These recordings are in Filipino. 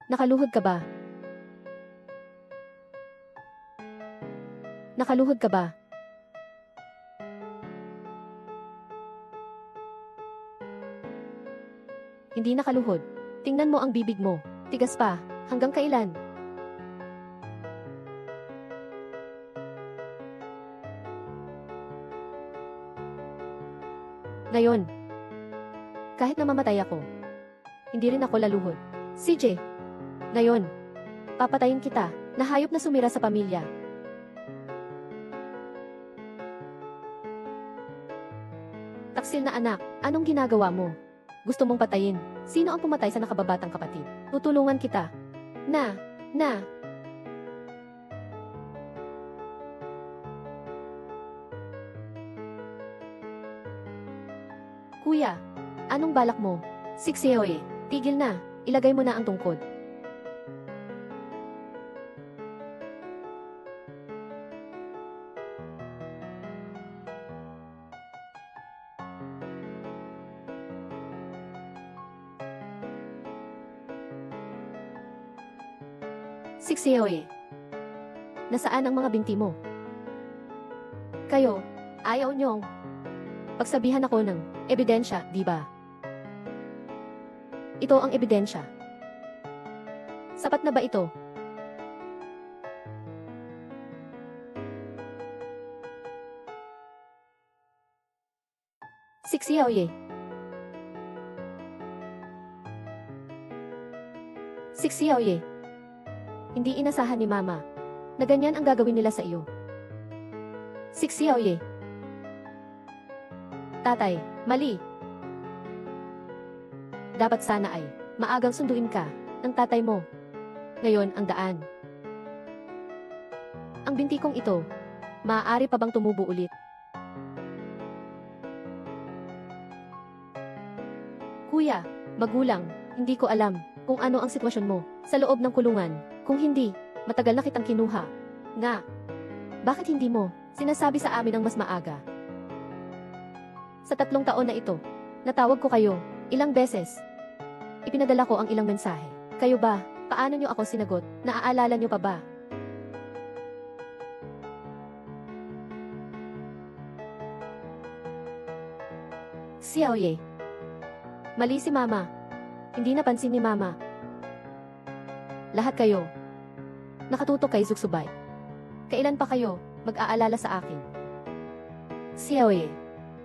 Nakaluhod ka ba? Nakaluhod ka ba? Hindi nakaluhod. Tingnan mo ang bibig mo. Tigas pa. Hanggang kailan? Ngayon. Kahit na mamatay ako, hindi rin ako laluhod. CJ. Ngayon. Papatayin kita, na hayop na sumira sa pamilya. Taksil na anak, anong ginagawa mo? Gusto mong patayin? Sino ang pumatay sa nakababatang kapatid? Tutulungan kita. Na. Kuya, anong balak mo? Sikseo tigil na. Ilagay mo na ang tungkod. Sikseo nasaan ang mga binti mo? Kayo, ayaw niyong pagsabihan ako ng ebidensya, di ba? Ito ang ebidensya. Sapat na ba ito? Sikseo Sikseo hindi inasahan ni Mama na ganyan ang gagawin nila sa iyo. Sikseo Tatay, mali. Dapat sana ay maagang sunduin ka ng tatay mo. Ngayon ang daan. Ang binti kong ito, maaari pa bang tumubo ulit? Kuya, magulang, hindi ko alam kung ano ang sitwasyon mo sa loob ng kulungan. Kung hindi, matagal na kitang kinuha. Nga, bakit hindi mo sinasabi sa amin ang mas maaga? Sa 3 taon na ito, natawag ko kayo ilang beses. Ipinadala ko ang ilang mensahe. Kayo ba, paano niyo ako sinagot? Naaalala niyo pa ba? Xiaoye. Mali si Mama. Hindi napansin ni Mama. Lahat kayo nakatutok kay Zuksubay. Kailan pa kayo mag-aalala sa akin? Xiaoye,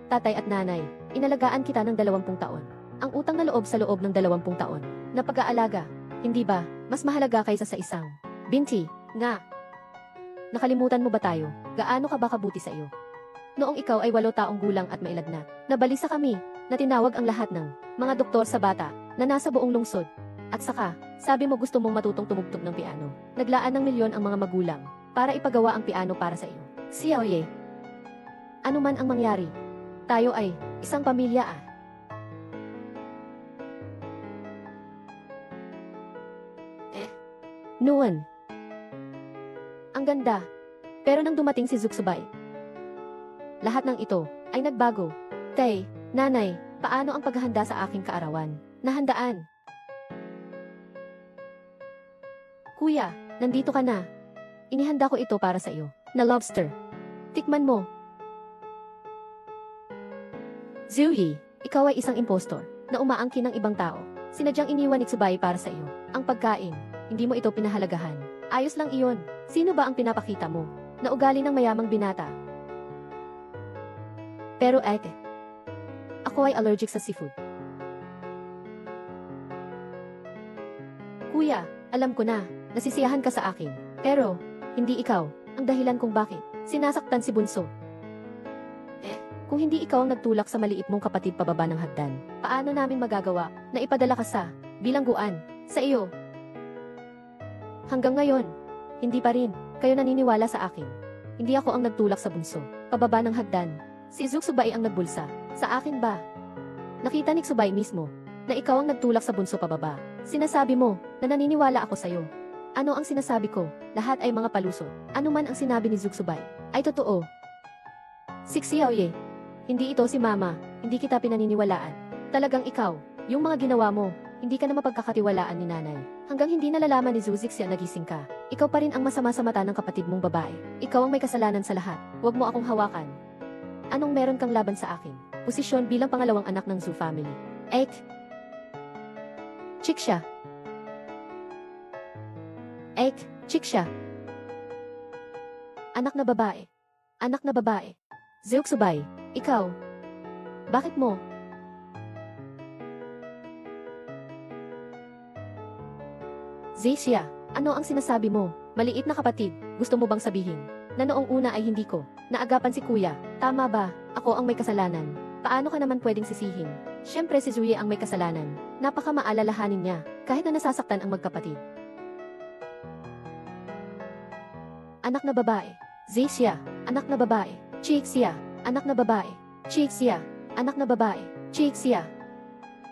tatay at nanay, inalagaan kita ng 20 taon. Ang utang na loob sa loob ng 20 taon na pag-aalaga, hindi ba mas mahalaga kaysa sa isang binti? Nga. Nakalimutan mo ba tayo? Gaano ka ba kabuti sa iyo? Noong ikaw ay 8 taong gulang at mailad na, nabalisa kami na tinawag ang lahat ng mga doktor sa bata na nasa buong lungsod. At saka, sabi mo gusto mong matutong tumugtog ng piano. Naglaan ng milyon ang mga magulang para ipagawa ang piano para sa iyo. Xiaoye, ano man ang mangyari, tayo ay isang pamilya Noon. Ang ganda. Pero nang dumating si Zuksubay, lahat ng ito ay nagbago. Tay, nanay, paano ang paghahanda sa aking kaarawan? Nahandaan. Kuya, nandito ka na. Inihanda ko ito para sa iyo, na lobster. Tikman mo. Zui, ikaw ay isang impostor na umaangkin ng ibang tao. Sinadyang iniwan ni Tsubay para sa iyo. Ang pagkain, hindi mo ito pinahalagahan. Ayos lang iyon. Sino ba ang pinapakita mo? Na ugali ng mayamang binata. Pero ako ay allergic sa seafood. Kuya, alam ko na, nasisiyahan ka sa akin. Pero, hindi ikaw ang dahilan kung bakit sinasaktan si Bunso. Kung hindi ikaw ang nagtulak sa maliit mong kapatid pababa ng hagdan, paano namin magagawa na ipadala ka sa bilangguan sa iyo? Hanggang ngayon, hindi pa rin kayo naniniwala sa akin. Hindi ako ang nagtulak sa Bunso pababa ng hagdan. Si Zuksubay ang nagbulsa. Sa akin ba? Nakita ni Tsubay mismo na ikaw ang nagtulak sa Bunso pababa. Sinasabi mo na naniniwala ako sa'yo. Ano ang sinasabi ko? Lahat ay mga palusot. Ano man ang sinabi ni Zuksubay ay totoo. Sikseo hindi ito si Mama. Hindi kita pinaniniwalaan. Talagang ikaw, yung mga ginawa mo, Hindi ka na mapagkakatiwalaan ni nanay. Hanggang hindi nalalaman ni Zuzixia nagising ka. Ikaw pa rin ang masama sa mata ng kapatid mong babae. Ikaw ang may kasalanan sa lahat. Huwag mo akong hawakan. Anong meron kang laban sa akin? Posisyon bilang pangalawang anak ng Zhu family. Chick siya. Chick siya. Anak na babae. Anak na babae. Zeuxubay, ikaw. Bakit mo? Zexia, ano ang sinasabi mo? Maliit na kapatid, gusto mo bang sabihin na noong una ay hindi ko naagapan si kuya? Tama ba? Ako ang may kasalanan. Paano ka naman pwedeng sisihin? Siyempre si Zuye ang may kasalanan. Napaka maalalahanin niya, kahit na nasasaktan ang magkapatid. Anak na babae. Zexia, anak na babae. Chixia, anak na babae. Chixia, anak na babae. Chixia.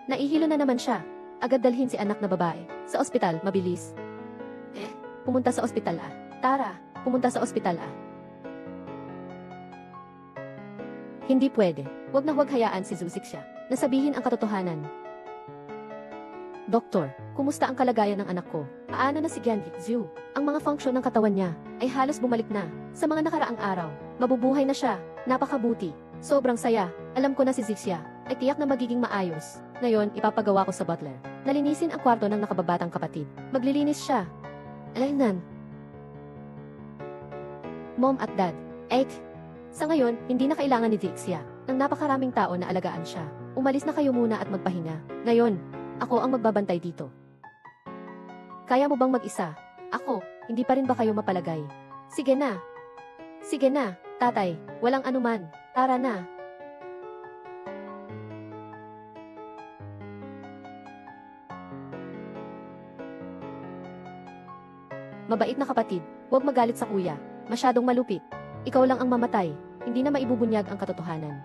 Naihilo na naman siya. Agad dalhin si anak na babae sa ospital, mabilis. Pumunta sa ospital ah. Tara, pumunta sa ospital ah. Hindi pwede. Huwag na huwag hayaan si Zuzixia na sabihin ang katotohanan. Doktor, kumusta ang kalagayan ng anak ko? Paano na si Gianli Zhu? Ang mga function ng katawan niya ay halos bumalik na. Sa mga nakaraang araw, mabubuhay na siya. Napakabuti. Sobrang saya. Alam ko na si Zixia ay tiyak na magiging maayos. Ngayon, ipapagawa ko sa butler. Nalinisin ang kwarto ng nakababatang kapatid. Maglilinis siya. Alaynan. Mom at Dad. Sa ngayon, hindi na kailangan ni Zixia ng napakaraming tao na alagaan siya. Umalis na kayo muna at magpahinga. Ngayon, ako ang magbabantay dito. Kaya mo bang mag-isa? Ako, hindi pa rin ba kayo mapalagay? Sige na. Sige na, tatay. Walang anuman. Tara na. Mabait na kapatid, huwag magalit sa kuya. Masyadong malupit. Ikaw lang ang mamatay. Hindi na maibubunyag ang katotohanan.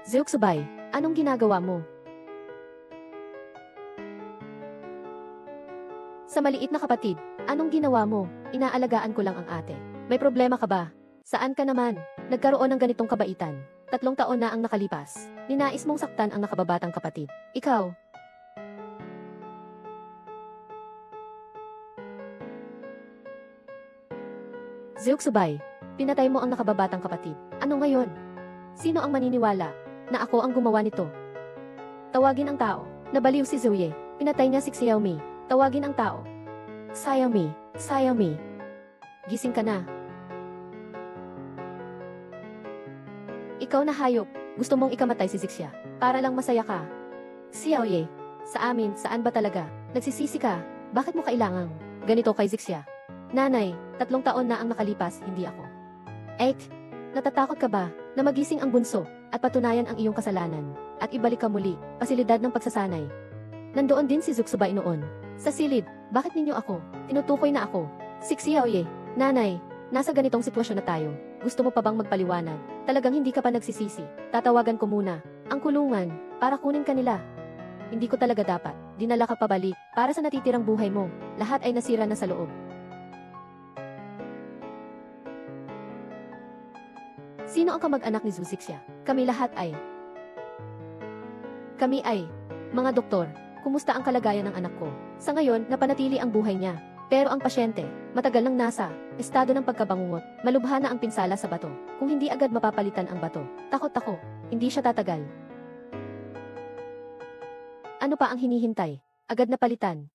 Zeuxubay, anong ginagawa mo? Sa maliit na kapatid, anong ginawa mo? Inaalagaan ko lang ang ate. May problema ka ba? Saan ka naman? Nagkaroon ng ganitong kabaitan. 3 taon na ang nakalipas. Ninais mong saktan ang nakababatang kapatid. Ikaw. Zeuxubay, pinatay mo ang nakababatang kapatid. Ano ngayon? Sino ang maniniwala na ako ang gumawa nito? Tawagin ang tao. Nabaliw si Zuye. Pinatay niya si Xiaomi. Tawagin ang tao. Xiaomi. Gising ka na. Ikaw na hayop. Gusto mong ikamatay si Zixia para lang masaya ka. Xiaoye, sa amin, saan ba talaga? Nagsisisi ka. Bakit mo kailangang ganito kay Zixia? Nanay, 3 taon na ang nakalipas, hindi ako. Natatakot ka ba na magising ang bunso at patunayan ang iyong kasalanan at ibalik ka muli, pasilidad ng pagsasanay? Nandoon din si Zeuxubay noon. Sa silid, bakit ninyo ako? Tinutukoy na ako. Xiaoye, nanay, nasa ganitong sitwasyon na tayo. Gusto mo pa bang magpaliwanag? Talagang hindi ka pa nagsisisi. Tatawagan ko muna ang kulungan para kunin ka nila. Hindi ko talaga dapat. Dinala ka pabalik para sa natitirang buhay mo. Lahat ay nasira na sa loob. Sino ang kamag-anak ni Zuzixia? Kami ay mga doktor. Kumusta ang kalagayan ng anak ko? Sa ngayon, napanatili ang buhay niya. Pero ang pasyente, matagal nang nasa estado ng pagkabangungot, malubha na ang pinsala sa bato. Kung hindi agad mapapalitan ang bato, takot ako, hindi siya tatagal. Ano pa ang hinihintay? Agad na palitan.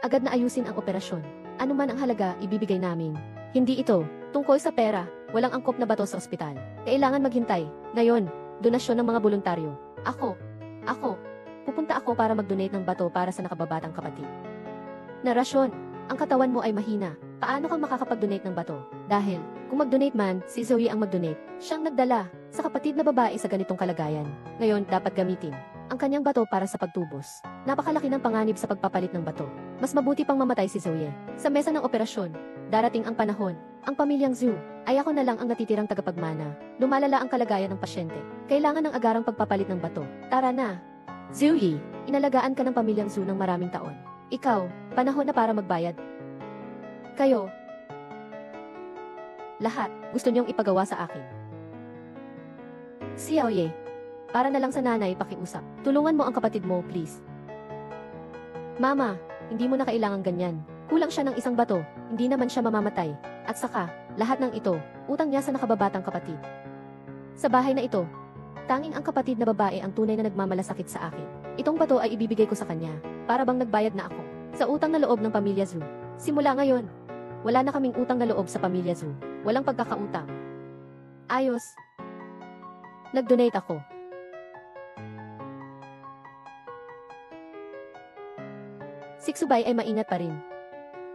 Agad na ayusin ang operasyon. Ano man ang halaga, ibibigay namin. Hindi ito tungkol sa pera, walang angkop na bato sa ospital. Kailangan maghintay. Ngayon, donasyon ng mga voluntaryo. Ako, pupunta ako para mag-donate ng bato para sa nakababatang kapatid. Narasyon, ang katawan mo ay mahina. Paano kang makakapag-donate ng bato? Dahil, kung mag-donate man, si Zoe ang mag-donate. Siyang nagdala sa kapatid na babae sa ganitong kalagayan. Ngayon, dapat gamitin ang kanyang bato para sa pagtubos. Napakalaki ng panganib sa pagpapalit ng bato. Mas mabuti pang mamatay si Zoe. Sa mesa ng operasyon, darating ang panahon. Ang pamilyang Zhu, ay ako na lang ang natitirang tagapagmana. Lumalala ang kalagayan ng pasyente. Kailangan ng agarang pagpapalit ng bato. Tara na. Zoe, inalagaan ka ng pamilyang Zhu ng maraming taon. Ikaw, panahon na para magbayad. Kayo, lahat, gusto niyong ipagawa sa akin. Xiaoye, para na lang sa nanay pakiusap. Tulungan mo ang kapatid mo, please. Mama, hindi mo na kailangan ganyan. Kulang siya ng isang bato, hindi naman siya mamamatay. At saka, lahat ng ito, utang niya sa nakababatang kapatid. Sa bahay na ito, tanging ang kapatid na babae ang tunay na nagmamalasakit sa akin. Itong bato ay ibibigay ko sa kanya, para bang nagbayad na ako sa utang na loob ng pamilya Zhu. Simula ngayon, wala na kaming utang na loob sa pamilya Zhu. Walang pagkakautang. Ayos. Nag-donate ako. Si Xubay ay maingat pa rin.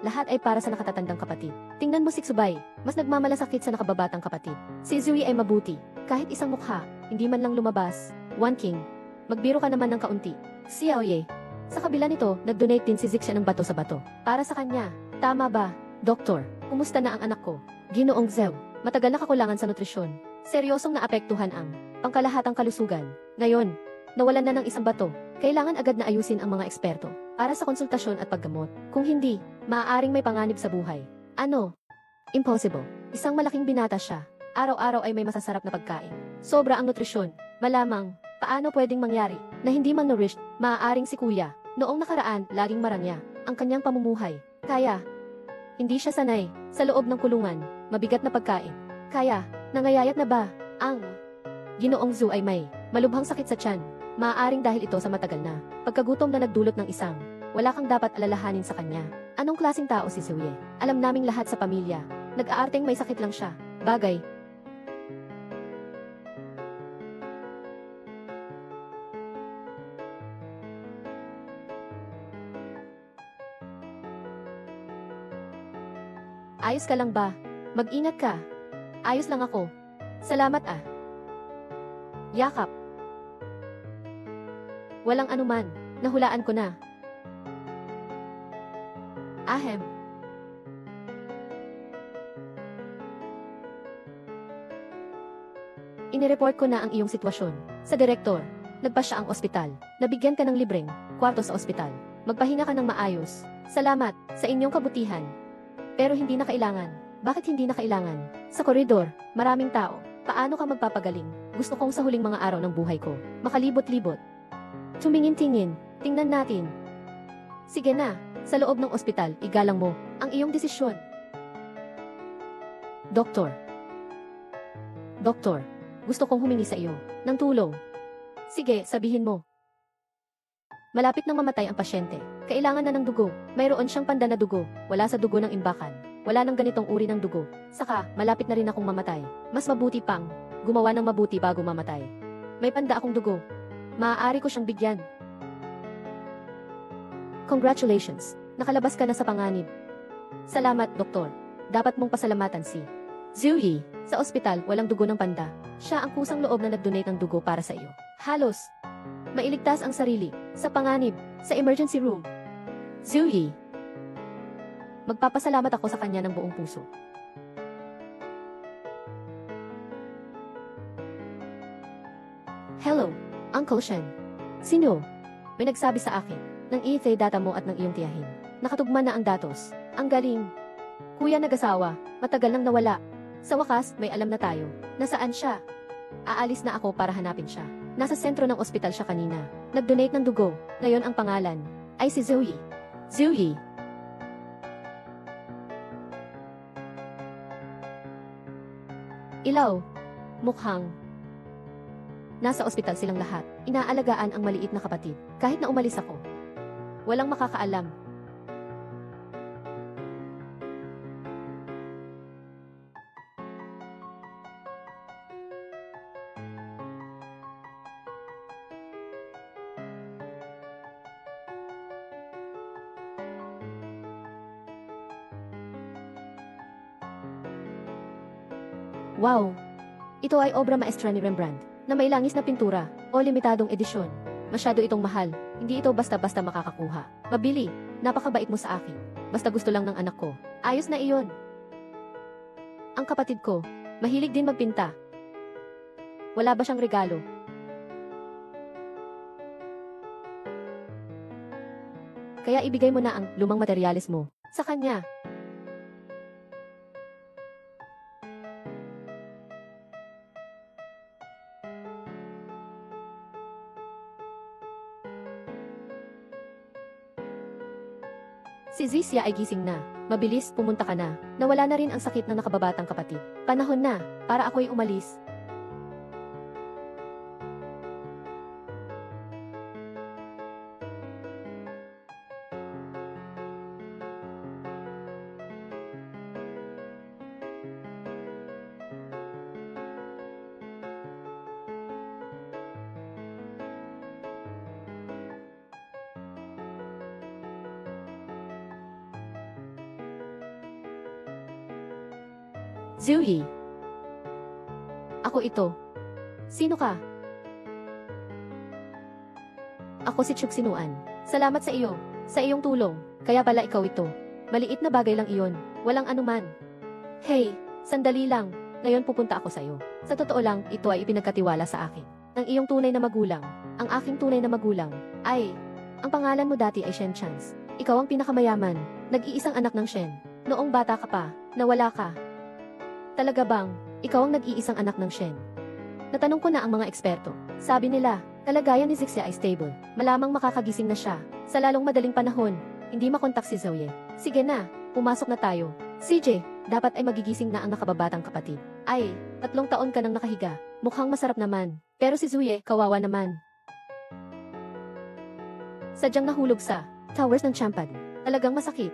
Lahat ay para sa nakatatandang kapatid. Tingnan mo si Xubay, mas nagmamalasakit sa nakababatang kapatid. Si Zui ay mabuti, kahit isang mukha, hindi man lang lumabas. One King, magbiro ka naman ng kaunti. Xiaoye, sa kabila nito, nag-donate din si Zixia ng bato sa bato. Para sa kanya, tama ba? Doktor, kumusta na ang anak ko? Ginoong Zhou, matagal na kakulangan sa nutrisyon. Seryosong naapektuhan ang pangkalahatang kalusugan. Ngayon, nawalan na ng isang bato. Kailangan agad na ayusin ang mga eksperto para sa konsultasyon at paggamot. Kung hindi, maaaring may panganib sa buhay. Ano? Impossible. Isang malaking binata siya. Araw-araw ay may masasarap na pagkain. Sobra ang nutrisyon. Malamang, paano pwedeng mangyari na hindi malnourished? Maaaring si kuya. Noong nakaraan, laging marangya ang kanyang pamumuhay. Kaya, hindi siya sanay sa loob ng kulungan. Mabigat na pagkain. Kaya, nangayayat na ba ang Ginoong Zhu ay may malubhang sakit sa tiyan? Maaaring dahil ito sa matagal na pagkagutom na nagdulot ng isang wala kang dapat alalahanin sa kanya. Anong klaseng tao si Zuye? Alam naming lahat sa pamilya. Nag-aarteng may sakit lang siya. Bagay. Ayos ka lang ba? Mag-ingat ka. Ayos lang ako. Salamat ah. Yakap. Walang anuman, nahulaan ko na. Ahem. Inireport ko na ang iyong sitwasyon sa direktor. Nagpa siya ang ospital. Nabigyan ka ng libreng kwarto sa ospital. Magpahinga ka ng maayos. Salamat sa inyong kabutihan. Pero hindi na kailangan. Bakit hindi na kailangan? Sa koridor, maraming tao. Paano ka magpapagaling? Gusto kong sa huling mga araw ng buhay ko, makalibot-libot. Tumingin-tingin, tingnan natin. Sige na, sa loob ng ospital, igalang mo ang iyong desisyon. Doktor. Doktor, gusto kong humingi sa iyo ng tulong. Sige, sabihin mo. Malapit nang mamatay ang pasyente. Kailangan na ng dugo. Mayroon siyang panda na dugo. Wala sa dugo ng imbakan. Wala nang ganitong uri ng dugo. Saka, malapit na rin akong mamatay. Mas mabuti pang gumawa ng mabuti bago mamatay. May panda akong dugo. Maaari ko siyang bigyan. Congratulations! Nakalabas ka na sa panganib. Salamat, doktor. Dapat mong pasalamatan si Zuyi. Sa ospital, walang dugo ng panda. Siya ang kusang loob na nag-donate ng dugo para sa iyo. Halos mailigtas ang sarili sa panganib sa emergency room. Zuyi. Magpapasalamat ako sa kanya ng buong puso. Hello, Uncle Shen. Sino? May nagsabi sa akin ng ETH data mo at ng iyong tiyahin. Nakatugma na ang datos. Ang galing. Kuya nag-asawa, matagal nang nawala. Sa wakas, may alam na tayo. Nasaan siya? Aalis na ako para hanapin siya. Nasa sentro ng ospital siya kanina. Nag-donate ng dugo. Ngayon ang pangalan ay si Zuyi. Zuyi. Ilaw. Mukhang nasa ospital silang lahat. Inaalagaan ang maliit na kapatid. Kahit na umalis ako, walang makakaalam. Wow! Ito ay obra maestra ni Rembrandt, na may langis na pintura, o limitadong edisyon. Masyado itong mahal, hindi ito basta-basta makakakuha. Mabili, napakabait mo sa akin. Basta gusto lang ng anak ko. Ayos na iyon. Ang kapatid ko, mahilig din magpinta. Wala ba siyang regalo? Kaya ibigay mo na ang lumang materyales mo sa kanya. Si Zixia ay gising na. Mabilis, pumunta ka na. Nawala na rin ang sakit ng nakababatang kapatid. Panahon na, para ako'y umalis. Zuyi. Ako ito. Sino ka? Ako si Chuxinuan. Salamat sa iyo. Sa iyong tulong. Kaya pala ikaw ito. Maliit na bagay lang iyon. Walang anuman. Hey, sandali lang. Ngayon pupunta ako sa iyo. Sa totoo lang, ito ay ipinagkatiwala sa akin. Ng iyong tunay na magulang. Ang aking tunay na magulang. Ay, ang pangalan mo dati ay Shen Chance. Ikaw ang pinakamayaman. Nag-iisang anak ng Shen. Noong bata ka pa, nawala ka. Talaga bang, ikaw ang nag-iisang anak ng Shen? Natanong ko na ang mga eksperto. Sabi nila, kalagayan ni Zixia ay stable. Malamang makakagising na siya. Sa lalong madaling panahon, hindi makontak si Zoe. Sige na, pumasok na tayo. CJ, dapat ay magigising na ang nakababatang kapatid. Ay, 3 taon ka nang nakahiga. Mukhang masarap naman. Pero si Zoe, kawawa naman. Sadyang nahulog sa towers ng Champan. Talagang masakit.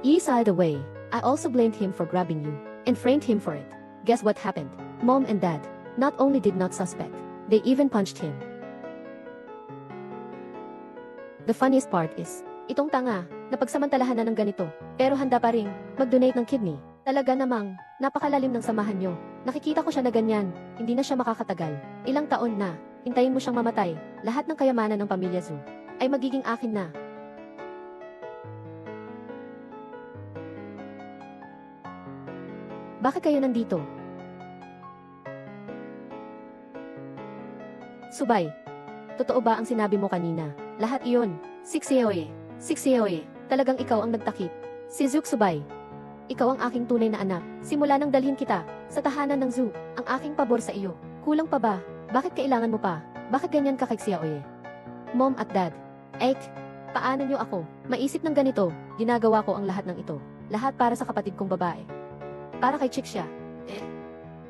Ye saw the way. I also blamed him for grabbing you, and framed him for it. Guess what happened? Mom and Dad not only did not suspect, they even punched him. The funniest part is, itong tanga, napagsamantalahan na ng ganito, pero handa pa ring mag-donate ng kidney. Talaga namang, napakalalim ng samahan nyo. Nakikita ko siya na ganyan, hindi na siya makakatagal. Ilang taon na, hintayin mo siyang mamatay, lahat ng kayamanan ng pamilya Zhu ay magiging akin na. Bakit kayo nandito? Subay. Totoo ba ang sinabi mo kanina? Lahat iyon. Sixieoye. Sixieoye. Talagang ikaw ang nagtakip. Si Zuk Subay. Ikaw ang aking tunay na anak. Simula nang dalhin kita sa tahanan ng Zhu, ang aking pabor sa iyo. Kulang pa ba? Bakit kailangan mo pa? Bakit ganyan ka kay Xiaoye? Mom at Dad. Paano niyo ako? Maisip ng ganito, ginagawa ko ang lahat ng ito. Lahat para sa kapatid kong babae. Para kay Chixia.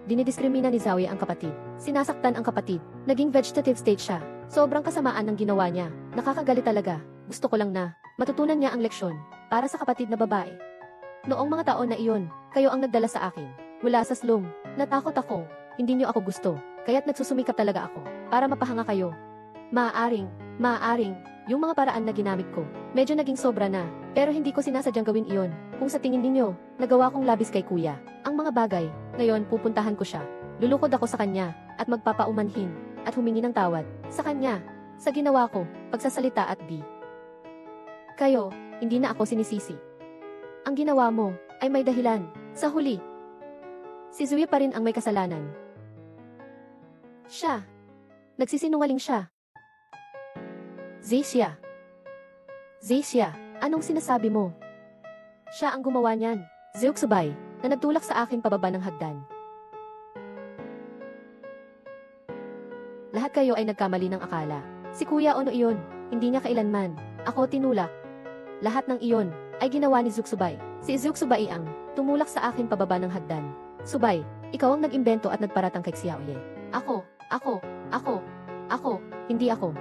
Dinidiskrimina ni Zoe ang kapatid. Sinasaktan ang kapatid. Naging vegetative state siya. Sobrang kasamaan ng ginawa niya. Nakakagalit talaga. Gusto ko lang na matutunan niya ang leksyon para sa kapatid na babae. Noong mga taon na iyon, kayo ang nagdala sa akin. Mula sa slum, natakot ako. Hindi niyo ako gusto. Kaya't nagsusumikap talaga ako para mapahanga kayo. Maaaring, yung mga paraan na ginamit ko, medyo naging sobra na. Pero hindi ko sinasadyang gawin iyon. Kung sa tingin ninyo, nagawa kong labis kay kuya. Ang mga bagay, ngayon pupuntahan ko siya. Lulukod ako sa kanya, at magpapaumanhin, at humingi ng tawad. Sa kanya, sa ginawa ko, pagsasalita at di. Kayo, hindi na ako sinisisi. Ang ginawa mo, ay may dahilan. Sa huli, si Zoe pa rin ang may kasalanan. Siya. Nagsisinungaling siya. Zixia, anong sinasabi mo? Siya ang gumawa niyan. Zeuxubay, na nagtulak sa akin pababa ng hagdan. Lahat kayo ay nagkamali ng akala. Si Kuya Ono iyon, hindi niya kailanman. Ako tinulak. Lahat ng iyon ay ginawa ni Zeuxubay. Si Zeuxubay ang tumulak sa akin pababa ng hagdan. Subay, ikaw ang nag-imbento at nagparatang kay Xiaoye. Ako, hindi ako.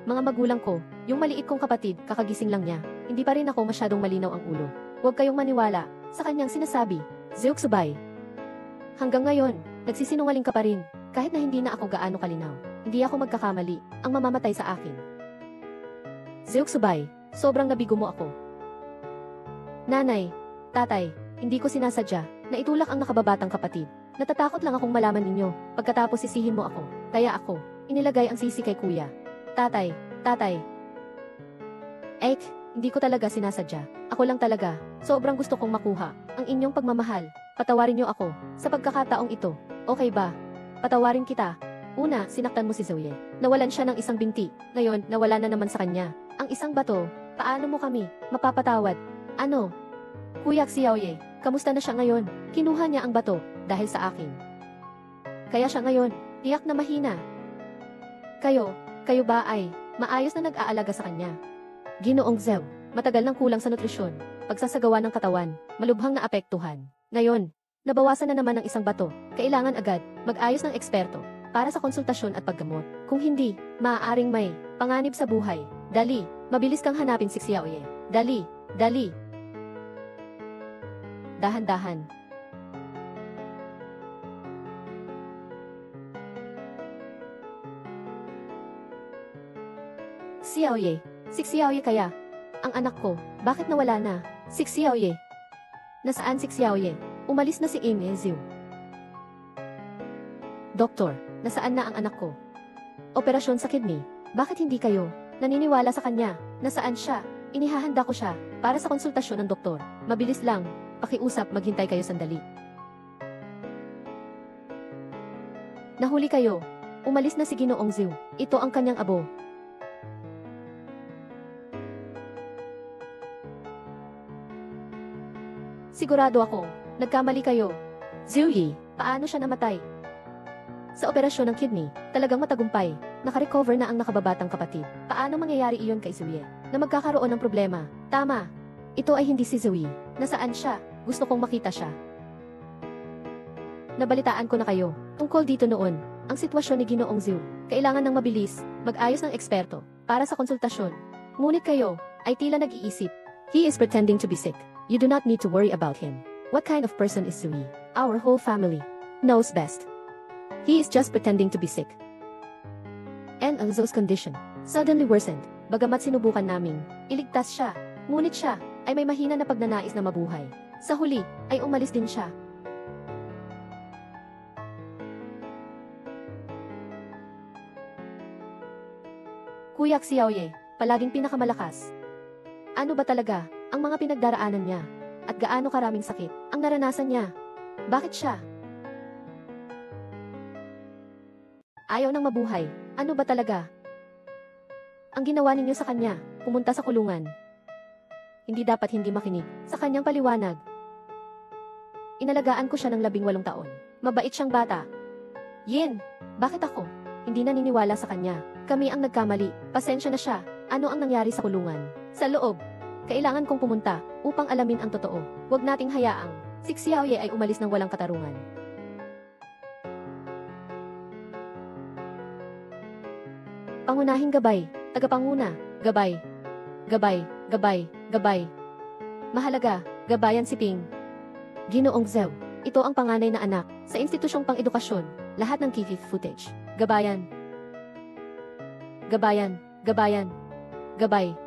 Mga magulang ko, yung maliit kong kapatid, kakagising lang niya. Hindi pa rin ako masyadong malinaw ang ulo. Huwag kayong maniwala sa kanyang sinasabi. Zeuxubay. Hanggang ngayon, nagsisinungaling ka pa rin. Kahit na hindi na ako gaano kalinaw. Hindi ako magkakamali, ang mamamatay sa akin. Zeuxubay, sobrang nabigo mo ako. Nanay, tatay, hindi ko sinasadya na itulak ang nakababatang kapatid. Natatakot lang akong malaman ninyo, pagkatapos sisihin mo ako. Kaya ako, inilagay ang sisi kay kuya. Tatay. Hindi ko talaga sinasadya. Ako lang talaga, sobrang gusto kong makuha ang inyong pagmamahal. Patawarin niyo ako sa pagkakataong ito. Okay ba? Patawarin kita. Una, sinaktan mo si Zoe. Nawalan siya ng isang binti. Ngayon, nawala na naman sa kanya. Ang isang bato, paano mo kami mapapatawad? Ano? Kuya Xiaoye, kamusta na siya ngayon? Kinuha niya ang bato dahil sa akin. Kaya siya ngayon, tiyak na mahina. Kayo ba ay Maayos na nag-aalaga sa kanya. Ginoong Zhou, matagal nang kulang sa nutrisyon, pagsasagawa ng katawan, malubhang naapektuhan. Ngayon, nabawasan na naman ng isang bato, kailangan agad mag-ayos ng eksperto para sa konsultasyon at paggamot. Kung hindi, maaaring may panganib sa buhay. Dali, mabilis kang hanapin si Xiaoye. Dali, dali. Dahan-dahan. Xiaoye, si Xiaoye kaya? Ang anak ko, bakit nawala na? Si Xiaoye. Nasaan si Xiaoye? Umalis na si Im Eziu. Doktor, nasaan na ang anak ko? Operasyon sa kidney. Bakit hindi kayo naniniwala sa kanya? Nasaan siya? Inihahanda ko siya para sa konsultasyon ng doktor. Mabilis lang. Pakiusap, maghintay kayo sandali. Nahuli kayo. Umalis na si Ginoong Zhou. Ito ang kanyang abo. Sigurado ako, nagkamali kayo. Zhou Yi, paano siya namatay? Sa operasyon ng kidney, talagang matagumpay. Nakarecover na ang nakababatang kapatid. Paano mangyayari iyon kay Zhou Yi? Na magkakaroon ng problema. Tama. Ito ay hindi si Zhou Yi. Nasaan siya? Gusto kong makita siya. Nabalitaan ko na kayo. Tungkol dito noon, ang sitwasyon ni Ginoong Zhou. Kailangan ng mabilis, mag-ayos ng eksperto, para sa konsultasyon. Ngunit kayo, ay tila nag-iisip. He is pretending to be sick. You do not need to worry about him. What kind of person is Zhou Yi? Our whole family knows best. He is just pretending to be sick. And ang Zhou's condition suddenly worsened. Bagamat sinubukan naming iligtas siya, ngunit siya ay may mahina na pagnanais na mabuhay. Sa huli, ay umalis din siya. Kuya Xiaoye, palaging pinakamalakas. Ano ba talaga ang mga pinagdaraanan niya? At gaano karaming sakit ang naranasan niya? Bakit siya ayaw nang mabuhay? Ano ba talaga ang ginawa ninyo sa kanya? Pumunta sa kulungan. Hindi dapat hindi makinig sa kanyang paliwanag. Inalagaan ko siya ng 18 taon. Mabait siyang bata. Yin, bakit ako hindi naniniwala sa kanya? Kami ang nagkamali. Pasensya na siya. Ano ang nangyari sa kulungan? Sa loob. Kailangan kong pumunta upang alamin ang totoo. Huwag nating hayaang si Xiaoye ay umalis ng walang katarungan. Pangunahing gabay, tagapanguna, gabay, gabay, gabay, gabay. Mahalaga, gabayan si Ping. Ginoong Zhou, ito ang panganay na anak sa institusyong pang-edukasyon, lahat ng key footage. Gabayan. Gabayan, gabayan, gabay.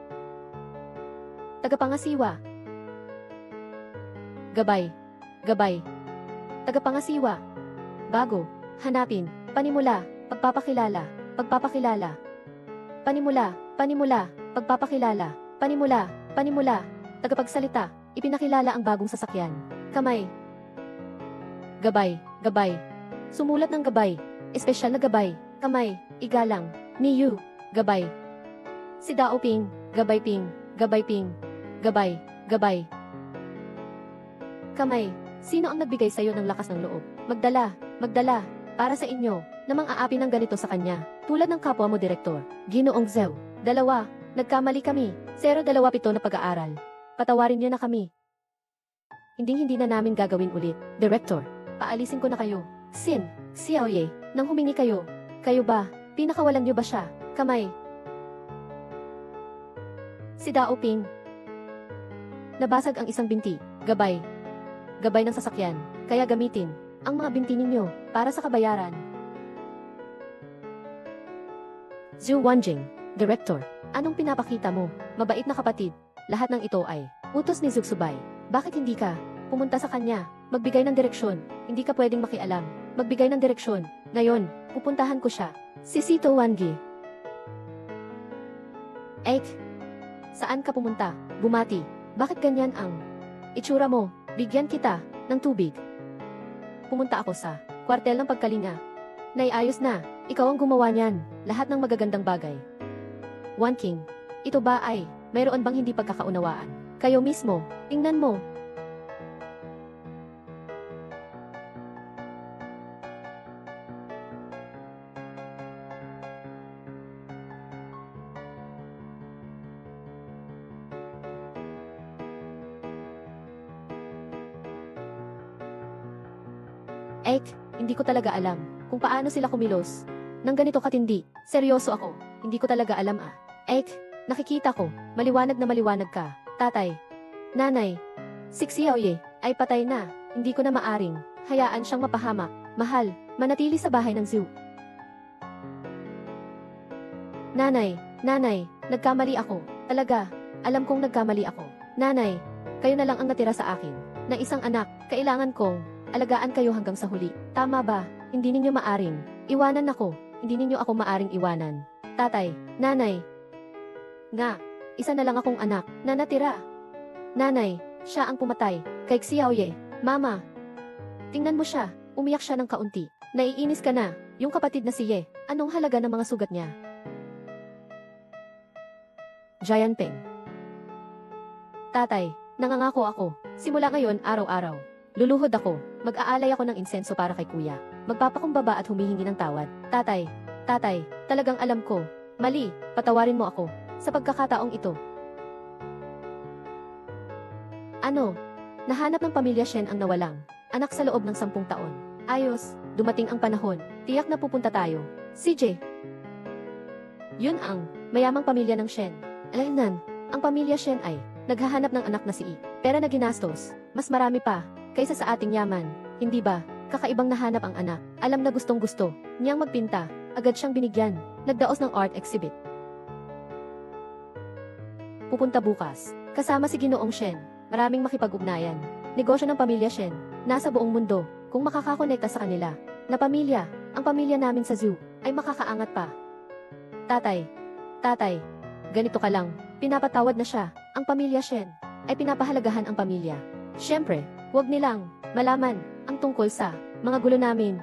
Tagapangasiwa. Gabay, gabay. Tagapangasiwa. Bago, hanapin, panimula, pagpapakilala, pagpapakilala. Panimula, panimula, pagpapakilala, panimula, panimula. Tagapagsalita, ipinakilala ang bagong sasakyan. Kamay. Gabay, gabay. Sumulat ng gabay, espesyal na gabay, kamay, igalang, niyu, gabay. Si Daoping, gabay Ping, gabay Ping, gabay, gabay. Kamay, sino ang nagbigay sa iyo ng lakas ng loob? Magdala, magdala, para sa inyo, na mang-aapi ng ganito sa kanya, tulad ng kapwa mo direktor, Ginoong Zhou. 2, nagkamali kami, 027 na pag-aaral. Patawarin niyo na kami. Hindi na namin gagawin ulit. Director, paalisin ko na kayo. Sin, Xiaoye, nang humingi kayo. Kayo ba, pinakawalan niyo ba siya? Kamay. Si Daoping. Nabasag ang isang binti, gabay. Gabay ng sasakyan, kaya gamitin ang mga binti ninyo para sa kabayaran. Zhu Wanjing, Director, anong pinapakita mo? Mabait na kapatid. Lahat ng ito ay utos ni Zuxubay. Bakit hindi ka pumunta sa kanya? Magbigay ng direksyon. Hindi ka pwedeng makialam. Magbigay ng direksyon. Ngayon, pupuntahan ko siya. Si Sito Wangi. Saan ka pumunta? Bumati. Bakit ganyan ang itsura mo? Bigyan kita ng tubig. Pumunta ako sa kwartel ng pagkalinga. Naiayos na. Ikaw ang gumawa niyan. Lahat ng magagandang bagay. Wan King, ito ba ay mayroon bang hindi pagkakaunawaan? Kayo mismo, tingnan mo. Hindi ko talaga alam kung paano sila kumilos. Nang ganito katindi, seryoso ako, hindi ko talaga alam ah. Nakikita ko, maliwanag na maliwanag ka, tatay. Nanay, si Xiaoye ay patay na, hindi ko na maaring hayaan siyang mapahamak. Mahal, manatili sa bahay ng zoo. Nanay, nagkamali ako. Talaga, alam kong nagkamali ako. Nanay, kayo na lang ang natira sa akin. Na isang anak, kailangan kong alagaan kayo hanggang sa huli. Tama ba? Hindi ninyo maaring iwanan ako. Hindi ninyo ako maaring iwanan. Tatay, nanay. Nga, isa na lang akong anak na natira. Nanay, siya ang pumatay kay Xiaoye. Mama, tingnan mo siya. Umiyak siya ng kaunti. Naiinis ka na. Yung kapatid na si Ye, anong halaga ng mga sugat niya? Jianping. Tatay, nangangako ako. Simula ngayon, araw-araw. Luluhod ako. Mag-aalay ako ng insenso para kay kuya. Magpapakumbaba at humihingi ng tawad. Tatay, talagang alam ko. Mali, patawarin mo ako. Sa pagkakataong ito. Ano? Nahanap ng pamilya Shen ang nawalang anak sa loob ng 10 taon. Ayos, dumating ang panahon. Tiyak na pupunta tayo. CJ. Yun ang mayamang pamilya ng Shen. Alaynan, ang pamilya Shen ay naghahanap ng anak na si I. Pera na ginastos, mas marami pa kaysa sa ating yaman. Hindi ba? Kakaibang nahanap ang anak. Alam na gustong-gusto niyang magpinta. Agad siyang binigyan. Nagdaos ng art exhibit. Pupunta bukas. Kasama si Ginoong Shen. Maraming makipag-ugnayan. Negosyo ng pamilya Shen. Nasa buong mundo. Kung makakakonekta sa kanila. Na pamilya, ang pamilya namin sa zoo, ay makakaangat pa. Tatay. Ganito ka lang. Pinapatawad na siya. Ang pamilya Shen ay pinapahalagahan ang pamilya. Siyempre, huwag nilang malaman ang tungkol sa mga gulo namin.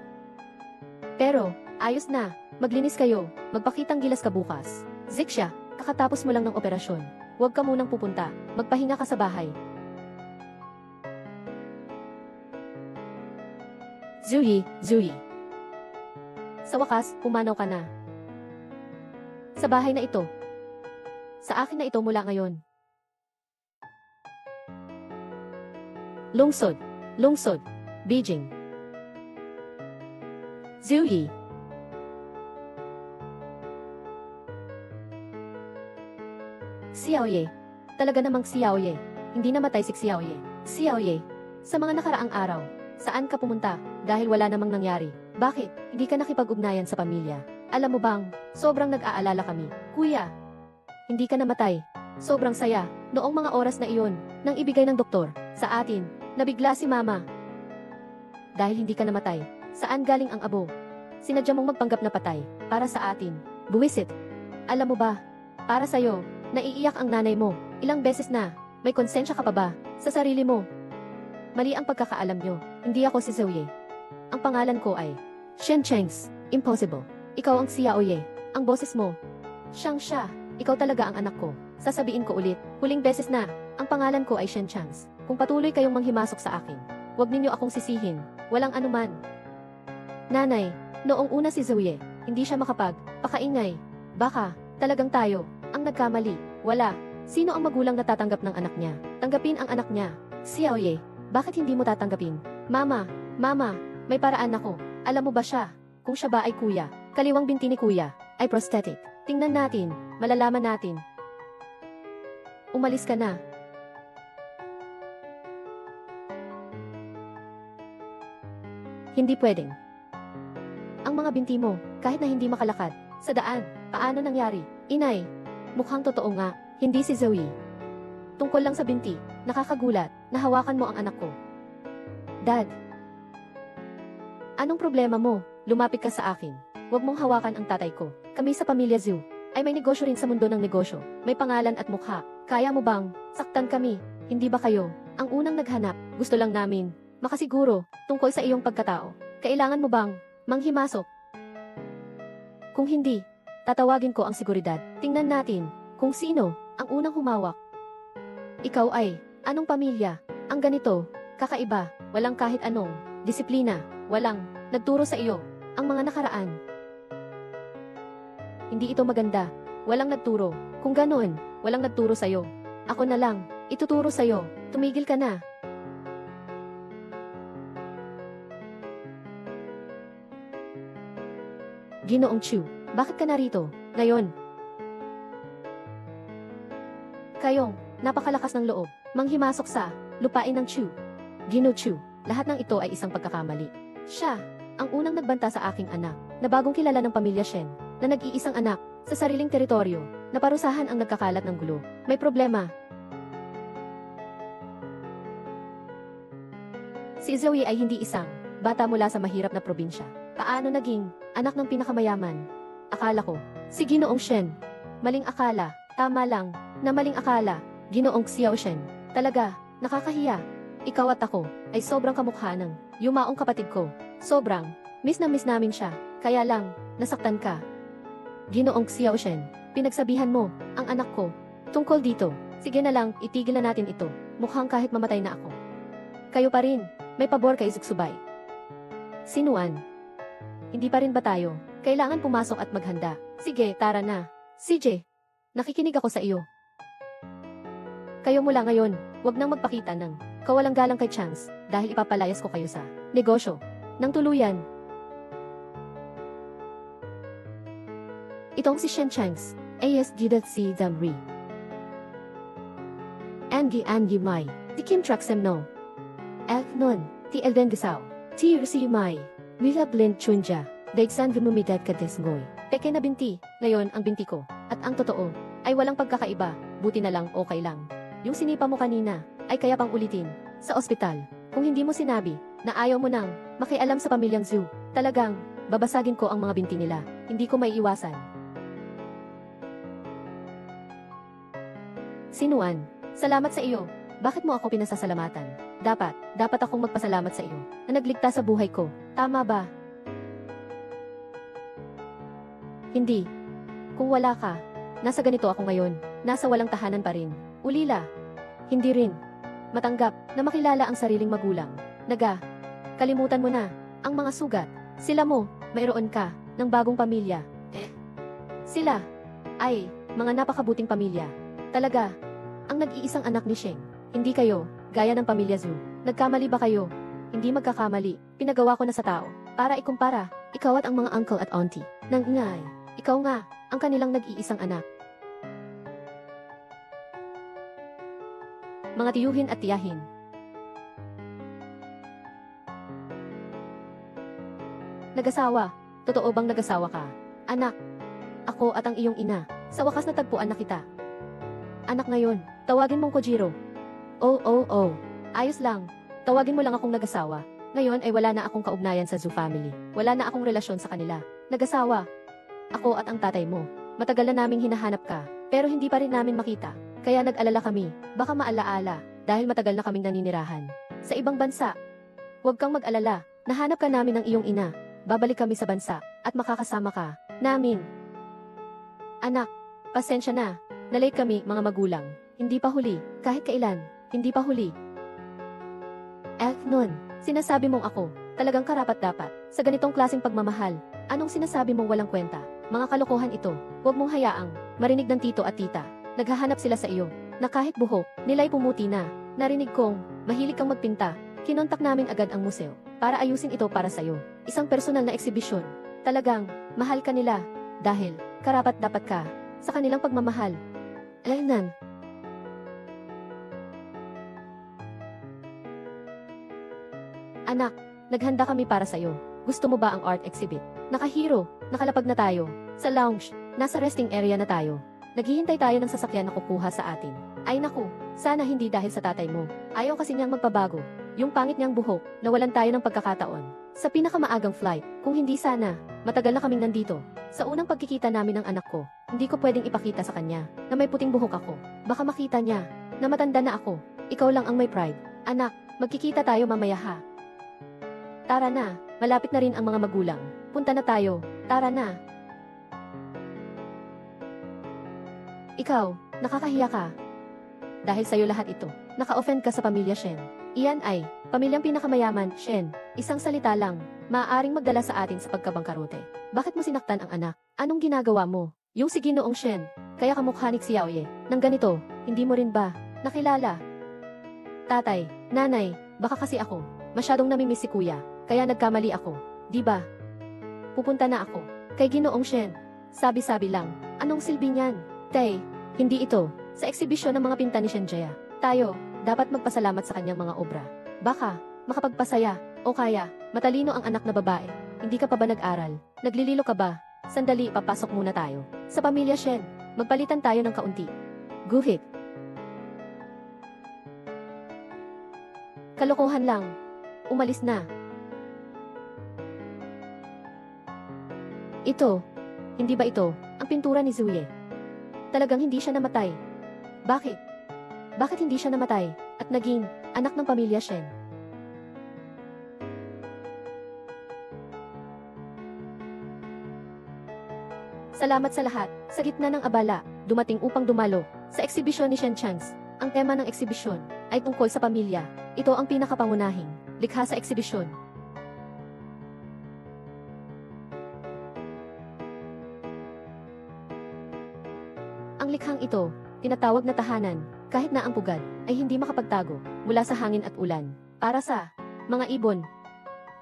Pero, ayos na. Maglinis kayo. Magpakitang gilas ka bukas. Zixia, kakatapos mo lang ng operasyon. Huwag ka munang pupunta. Magpahinga ka sa bahay. Zuyi. Sa wakas, pumanaw ka na. Sa bahay na ito. Sa akin na ito mula ngayon. Lungsod, Beijing. Zuyi. Xiaoye. Talaga namang Xiaoye. Hindi namatay si Xiaoye. Xiaoye. Sa mga nakaraang araw, saan ka pumunta? Dahil wala namang nangyari. Bakit? Hindi ka nakipag-ugnayan sa pamilya. Alam mo bang, sobrang nag-aalala kami. Kuya, hindi ka namatay. Sobrang saya. Noong mga oras na iyon, nang ibigay ng doktor sa atin, nabigla si mama. Dahil hindi ka namatay, saan galing ang abo? Sinadya mong magpanggap na patay, para sa atin. Buwisit. Alam mo ba, para sa'yo, naiiyak ang nanay mo. Ilang beses na, may konsensya ka pa ba sa sarili mo? Mali ang pagkakaalam nyo. Hindi ako si Zoe. Ang pangalan ko ay Shen Chengs. Impossible. Ikaw ang Xiaoye. Ang boses mo. Siyang siya. Ikaw talaga ang anak ko. Sasabihin ko ulit. Huling beses na. Ang pangalan ko ay Shen Changs. Kung patuloy kayong manghimasok sa akin, huwag ninyo akong sisihin. Walang anuman. Nanay, noong una si Zoe, hindi siya pakaingay. Baka, talagang tayo, ang nagkamali. Wala. Sino ang magulang na tatanggap ng anak niya? Tanggapin ang anak niya. Xiaoye, bakit hindi mo tatanggapin? Mama, may paraan ako. Alam mo ba siya? Kung siya ba ay kuya, kaliwang binti ni kuya, ay prosthetic. Tingnan natin, malalaman natin. Umalis ka na. Hindi pwedeng. Ang mga binti mo, kahit na hindi makalakad, sa daan, paano nangyari? Inay, mukhang totoo nga, hindi si Zoe. Tungkol lang sa binti, nakakagulat, na hawakan mo ang anak ko. Dad, anong problema mo? Lumapit ka sa akin. Huwag mong hawakan ang tatay ko. Kami sa pamilya Zhu ay may negosyo rin sa mundo ng negosyo. May pangalan at mukha. Kaya mo bang saktan kami? Hindi ba kayo ang unang naghanap? Gusto lang namin makasiguro tungkol sa iyong pagkatao. Kailangan mo bang manghimasok? Kung hindi, tatawagin ko ang seguridad. Tingnan natin kung sino ang unang humawak. Ikaw ay anong pamilya? Ang ganito, kakaiba, walang kahit anong disiplina, walang nagturo sa iyo. Ang mga nakaraan. Hindi ito maganda. Walang nagturo. Kung ganoon, walang nagturo sa'yo. Ako na lang, ituturo sa'yo. Tumigil ka na. Ginoong Chu, bakit ka narito, ngayon? Kayong, napakalakas ng loob, manghimasok sa lupain ng Chu. Gino Chu, lahat ng ito ay isang pagkakamali. Siya, ang unang nagbanta sa aking anak, na bagong kilala ng pamilya Shen, na nag-iisang anak, sa sariling teritoryo, na parusahan ang nagkakalat ng gulo. May problema. Si Zoe ay hindi isang bata mula sa mahirap na probinsya. Paano naging anak ng pinakamayaman? Akala ko, si Ginoong Shen. Maling akala, tama lang, na maling akala, Ginoong Xiao Shen. Talaga, nakakahiya. Ikaw at ako, ay sobrang kamukha ng yumaong kapatid ko. Sobrang, miss na miss namin siya, kaya lang, nasaktan ka. Ginoong Xiao Shen, pinagsabihan mo, ang anak ko, tungkol dito. Sige na lang, itigil na natin ito, mukhang kahit mamatay na ako. Kayo pa rin, may pabor kay Zuxubay. Sinuan? Hindi pa rin ba tayo? Kailangan pumasok at maghanda. Sige, tara na. CJ, nakikinig ako sa iyo. Kayo mula ngayon, wag nang magpakita ng kawalang galang kay Chance dahil ipapalayas ko kayo sa negosyo ng tuluyan. Itong si Shen Changs, ASD.C Damri. Angi Mai, Ti Kim Traksem No. Nun, Ti Elden Gisao, Ti Rusi Mai, Wila Blind Chunja, Daigsan Gumumidad Kadesngoy. Peke na binti, ngayon ang binti ko, at ang totoo, ay walang pagkakaiba, buti na lang okay lang. Yung sinipa mo kanina, ay kaya pang ulitin, sa ospital. Kung hindi mo sinabi, na ayaw mo nang makialam sa pamilyang Zhu, talagang, babasagin ko ang mga binti nila, hindi ko maiiwasan. Sinuan, salamat sa iyo. Bakit mo ako pinasasalamatan? Dapat akong magpasalamat sa iyo, na nagligtas sa buhay ko. Tama ba? Hindi. Kung wala ka, nasa ganito ako ngayon, nasa walang tahanan pa rin. Ulila. Hindi rin. Matanggap na makilala ang sariling magulang. Kalimutan mo na, ang mga sugat. Sila mo, mayroon ka, ng bagong pamilya. Sila, ay, mga napakabuting pamilya. Talaga, ang nag-iisang anak ni Sheng. Hindi kayo, gaya ng pamilya Zhu. Nagkamali ba kayo? Hindi magkakamali, pinagawa ko na sa tao. Para ikumpara, ikaw at ang mga uncle at auntie. Nang ingay, ikaw nga, ang kanilang nag-iisang anak. Mga tiyuhin at tiyahin. Nag-asawa. Totoo bang nag-asawa ka? Anak. Ako at ang iyong ina. Sa wakas natagpuan na kita. Anak ngayon, tawagin mong Kojiro. Oh. Ayos lang. Tawagin mo lang akong nag-asawa. Ngayon ay wala na akong kaugnayan sa Zhu family. Wala na akong relasyon sa kanila. Nag-asawa. Ako at ang tatay mo. Matagal na naming hinahanap ka, pero hindi pa rin namin makita. Kaya nag-alala kami, baka maalaala, dahil matagal na kaming naninirahan sa ibang bansa. Huwag kang mag-alala, nahanap ka namin ng iyong ina. Babalik kami sa bansa, at makakasama ka namin. Anak, pasensya na. Nalate kami, mga magulang. Hindi pa huli, kahit kailan, hindi pa huli. Nun, sinasabi mong ako, talagang karapat-dapat, sa ganitong klaseng pagmamahal. Anong sinasabi mong walang kwenta? Mga kalokohan ito, huwag mong hayaang marinig ng tito at tita. Naghahanap sila sa iyo, na kahit buhok, nila'y pumuti na. Narinig kong, mahilig kang magpinta. Kinontak namin agad ang museo, para ayusin ito para sa'yo. Isang personal na eksibisyon. Talagang, mahal ka nila, dahil, karapat-dapat ka, sa kanilang pagmamahal. Nan. Anak, naghanda kami para sa'yo. Gusto mo ba ang art exhibit? Nakahiro, nakalapag na tayo. Sa lounge, nasa resting area na tayo. Naghihintay tayo ng sasakyan na kukuha sa atin. Ay naku, sana hindi dahil sa tatay mo. Ayaw kasi niyang magpabago. Yung pangit niyang buhok, nawalan tayo ng pagkakataon. Sa pinakamaagang flight, kung hindi sana, matagal na kaming nandito. Sa unang pagkikita namin ng anak ko, hindi ko pwedeng ipakita sa kanya na may puting buhok ako. Baka makita niya na matanda na ako. Ikaw lang ang may pride. Anak, magkikita tayo mamaya ha. Tara na, malapit na rin ang mga magulang. Punta na tayo, tara na. Ikaw, nakakahiya ka. Dahil sa'yo lahat ito, naka-offend ka sa pamilya Shen. Iyan ay, pamilyang pinakamayaman, Shen. Isang salita lang, maaaring magdala sa atin sa pagkabangkarote. Bakit mo sinaktan ang anak? Anong ginagawa mo? Yung si Ginoong Shen, kaya kamukha ni Xiaoye. Nang ganito, hindi mo rin ba nakilala? Tatay, nanay, baka kasi ako, masyadong namimiss si kuya, kaya nagkamali ako. Di ba? Pupunta na ako. Kay Ginoong Shen. Sabi-sabi lang, anong silbi niyan? Tay, hindi ito. Sa eksibisyon ng mga pinta ni Shenjaya, tayo, dapat magpasalamat sa kanyang mga obra. Baka, makapagpasaya, o kaya, matalino ang anak na babae. Hindi ka pa ba nag-aral? Naglililo ka ba? Sandali, papasok muna tayo. Sa pamilya Shen, magpalitan tayo ng kaunti. Guhit. Kalokohan lang. Umalis na. Ito. Hindi ba ito, ang pintura ni Zuye? Talagang hindi siya namatay. Bakit? Bakit hindi siya namatay, at naging, anak ng pamilya Shen? Salamat sa lahat. Sa gitna ng abala, dumating upang dumalo sa eksibisyon ni Shen Changs. Ang tema ng eksibisyon ay tungkol sa pamilya. Ito ang pinakapangunahing likha sa eksibisyon. Ang likhang ito, tinatawag na tahanan, kahit na ang pugad ay hindi makapagtago mula sa hangin at ulan. Para sa mga ibon,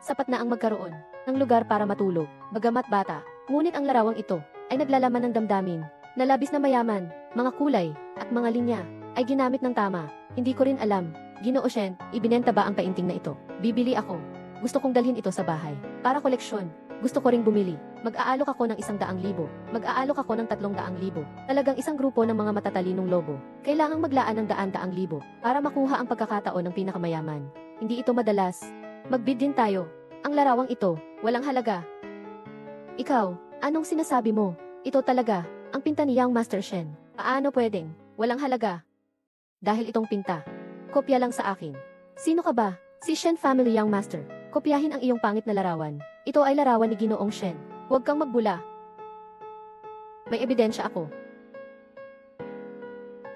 sapat na ang magkaroon ng lugar para matulog, bagamat bata. Ngunit ang larawang ito ay naglalaman ng damdamin na labis na mayaman, mga kulay, at mga linya ay ginamit ng tama. Hindi ko rin alam, Ginoo Shen, ibinenta ba ang painting na ito? Bibili ako. Gusto kong dalhin ito sa bahay. Para koleksyon. Gusto ko ring bumili. Mag-aalok ako ng 100,000. Mag-aalok ako ng 300,000. Talagang isang grupo ng mga matatalinong lobo. Kailangang maglaan ng 100,000 para makuha ang pagkakataon ng pinakamayaman. Hindi ito madalas. Magbid din tayo. Ang larawang ito, walang halaga. Ikaw, anong sinasabi mo? Ito talaga, ang pinta ni Young Master Shen. Paano pwedeng? Walang halaga. Dahil itong pinta. Kopya lang sa akin. Sino ka ba? Si Shen Family Young Master. Kopyahin ang iyong pangit na larawan. Ito ay larawan ni Ginoong Shen. Huwag kang magbula. May ebidensya ako.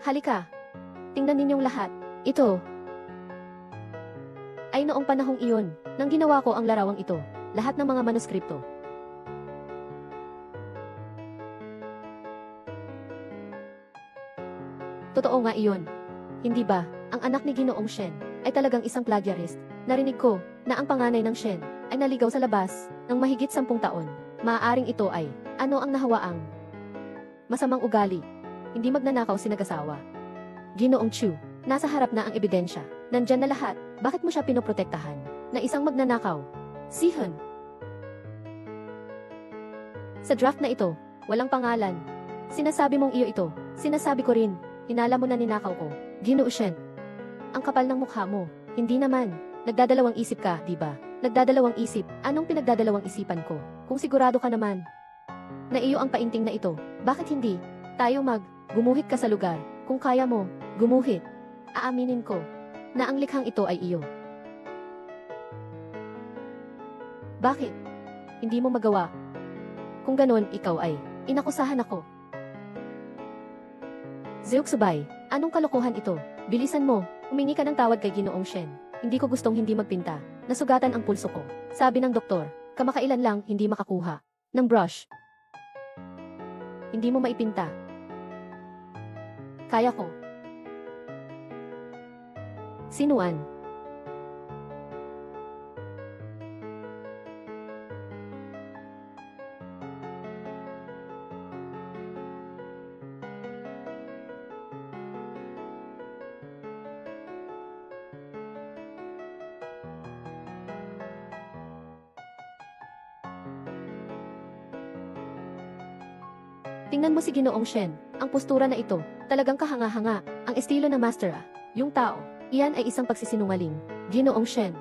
Halika. Tingnan ninyong lahat. Ito ay noong panahong iyon, nang ginawa ko ang larawang ito. Lahat ng mga manuskripto. Totoo nga iyon. Hindi ba, ang anak ni Ginoong Shen ay talagang isang plagiarist? Narinig ko na ang panganay ng Shen ay naligaw sa labas ng mahigit 10 taon. Maaaring ito ay, ano ang nahawaang masamang ugali. Hindi magnanakaw si nag-asawa. Ginoong Chu, nasa harap na ang ebidensya. Nandyan na lahat, bakit mo siya pinoprotektahan? Na isang magnanakaw. Sihan. Sa draft na ito, walang pangalan. Sinasabi mong iyo ito. Sinasabi ko rin, hinala mo na ninakaw ko. Ginoo Shen. Ang kapal ng mukha mo. Hindi naman. Nagdadalawang isip ka, di ba? Nagdadalawang isip. Anong pinagdadalawang isipan ko? Kung sigurado ka naman na iyo ang painting na ito, bakit hindi? Tayo gumuhit ka sa lugar. Kung kaya mo, gumuhit. Aaminin ko na ang likhang ito ay iyo. Bakit? Hindi mo magawa. Kung ganon, ikaw ay inakusahan ako. Zeuxubay, anong kalokohan ito? Bilisan mo, humingi ka ng tawad kay Ginoong Shen. Hindi ko gustong hindi magpinta. Nasugatan ang pulso ko. Sabi ng doktor, kamakailan lang hindi makakuha ng brush. Hindi mo maipinta. Kaya ko. Sinuan? Tingnan mo si Ginoong Shen, ang postura na ito, talagang kahanga-hanga, ang estilo na master yung tao, iyan ay isang pagsisinungaling. Ginoong Shen.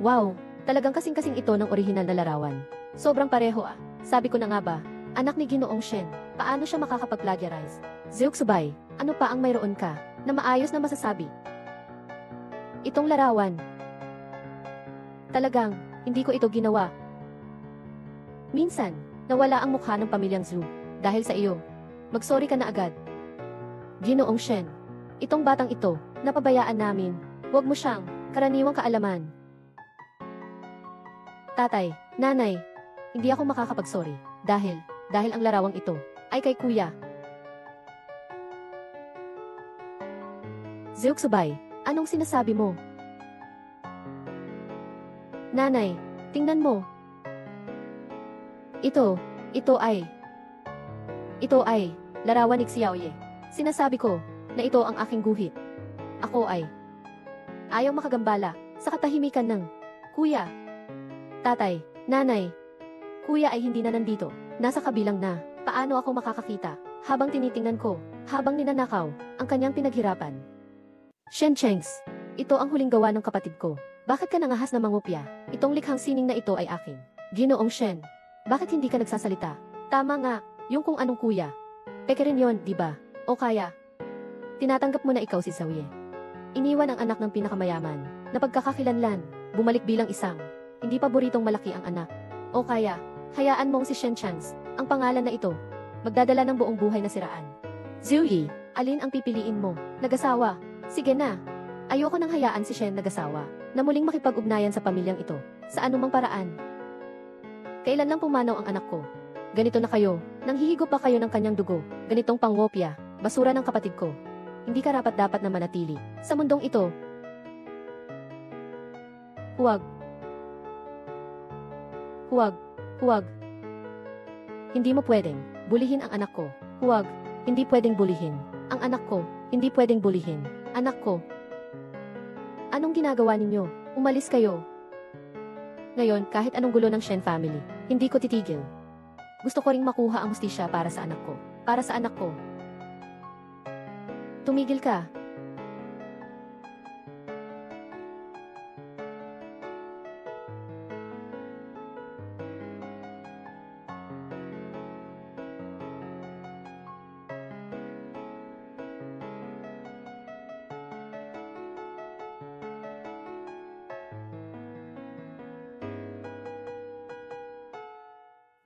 Wow, talagang kasing-kasing ito ng orihinal na larawan. Sobrang pareho Sabi ko na nga ba, anak ni Ginoong Shen, paano siya makakapag-plagiarize? Zeuxubay, ano pa ang mayroon ka na maayos na masasabi? Itong larawan. Talagang, hindi ko ito ginawa. Minsan, nawala ang mukha ng pamilyang Zhu dahil sa iyo. Magsorry ka na agad. Ginoong Shen, itong batang ito, napabayaan namin. Huwag mo siyang karaniwang kaalaman. Tatay, nanay, hindi ako makakapag-sorry dahil ang larawang ito ay kay kuya. Zuksubay, anong sinasabi mo? Nanay, tingnan mo. Ito ay, larawan ni Xiaoye. Sinasabi ko, na ito ang aking guhit. Ako ay, ayaw makagambala, sa katahimikan ng, Kuya, Tatay, Nanay, Kuya ay hindi na nandito, nasa kabilang na, paano ako makakakita, habang tinitingnan ko, habang ninanakaw, ang kanyang pinaghirapan. Shen Chengs, ito ang huling gawa ng kapatid ko. Bakit ka nangahas na mangopya? Itong likhang sining na ito ay akin. Ginoong Shen, bakit hindi ka nagsasalita? Tama nga, yung kung anong kuya. Peke rin yon, di ba? O kaya, tinatanggap mo na ikaw si Xiaoye. Iniwan ang anak ng pinakamayaman, na pagkakakilanlan, bumalik bilang isang, hindi paboritong malaki ang anak. O kaya, hayaan mong si Shen Chance, ang pangalan na ito, magdadala ng buong buhay na siraan. Zhuyi, alin ang pipiliin mo? Nag-asawa? Sige na. Ayoko nang hayaan si Shen nag-asawa, na muling makipag-ugnayan sa pamilyang ito, sa anumang paraan. Kailan lang pumanaw ang anak ko? Ganito na kayo, nang hihigop pa kayo ng kanyang dugo, ganitong pangwopya, basura ng kapatid ko. Hindi karapat-dapat na manatili sa mundong ito. Huwag. Huwag. Huwag. Hindi mo pwedeng bulihin ang anak ko. Huwag. Hindi pwedeng bulihin ang anak ko. Hindi pwedeng bulihin anak ko. Anong ginagawa ninyo? Umalis kayo. Ngayon, kahit anong gulo ng Shen family, hindi ko titigil. Gusto ko ring makuha ang hustisya para sa anak ko. Para sa anak ko. Tumigil ka.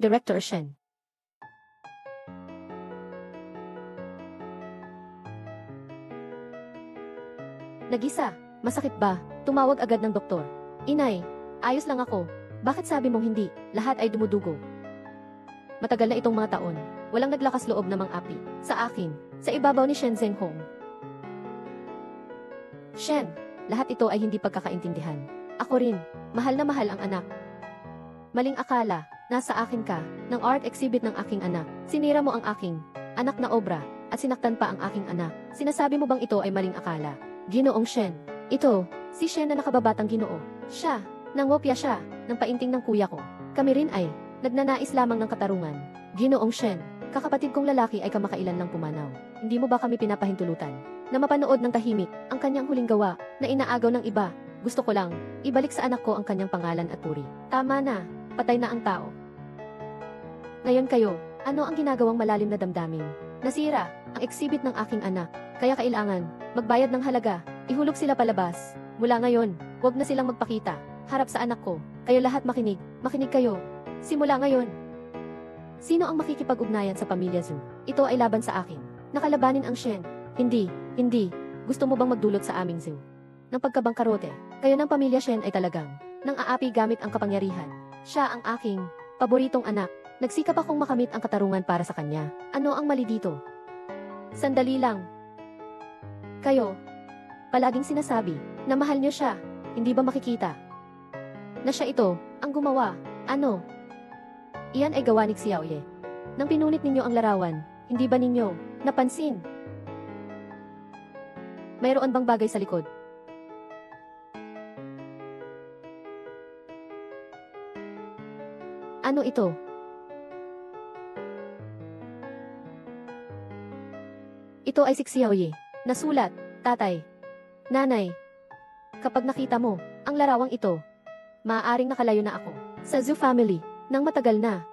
Director Shen. Nagisa, masakit ba? Tumawag agad ng doktor. Inay, ayos lang ako. Bakit sabi mong hindi? Lahat ay dumudugo. Matagal na itong mga taon. Walang naglakas loob na mang-api. Sa akin, sa ibabaw ni Shen Zhenghong. Shen, lahat ito ay hindi pagkakaintindihan. Ako rin, mahal na mahal ang anak. Maling akala, nasa akin ka, ng art exhibit ng aking anak. Sinira mo ang aking anak na obra, at sinaktan pa ang aking anak. Sinasabi mo bang ito ay maling akala? Ginoong Shen. Ito, si Shen na nakababatang Ginoo. Siya, nangopya siya, ng painting ng kuya ko. Kami rin ay, nagnanais lamang ng katarungan. Ginoong Shen, kakapatid kong lalaki ay kamakailan lang pumanaw. Hindi mo ba kami pinapahintulutan na mapanood ng tahimik ang kanyang huling gawa na inaagaw ng iba? Gusto ko lang, ibalik sa anak ko ang kanyang pangalan at puri. Tama na. Patay na ang tao. Ngayon kayo, ano ang ginagawang malalim na damdamin? Nasira ang exhibit ng aking anak, kaya kailangan magbayad ng halaga, ihulog sila palabas. Mula ngayon, huwag na silang magpakita, harap sa anak ko. Kayo lahat makinig kayo. Simula ngayon. Sino ang makikipag-ugnayan sa pamilya Zhu? Ito ay laban sa akin. Nakalabanin ang Shen. Hindi. Gusto mo bang magdulot sa aming Zhu ng pagkabangkarote? Kayo ng pamilya Shen ay talagang nang aapi gamit ang kapangyarihan. Siya ang aking paboritong anak. Nagsikap akong makamit ang katarungan para sa kanya. Ano ang mali dito? Sandali lang. Kayo, palaging sinasabi na mahal niyo siya. Hindi ba makikita na siya ito ang gumawa? Ano? Iyan ay gawa ni Xiaoye. Nang pinunit ninyo ang larawan, hindi ba ninyo napansin? Mayroon bang bagay sa likod? Ano ito? Ito ay si Xiaoye. Nasulat, tatay, nanay. Kapag nakita mo ang larawang ito, maaaring nakalayo na ako sa Zhu family nang matagal na.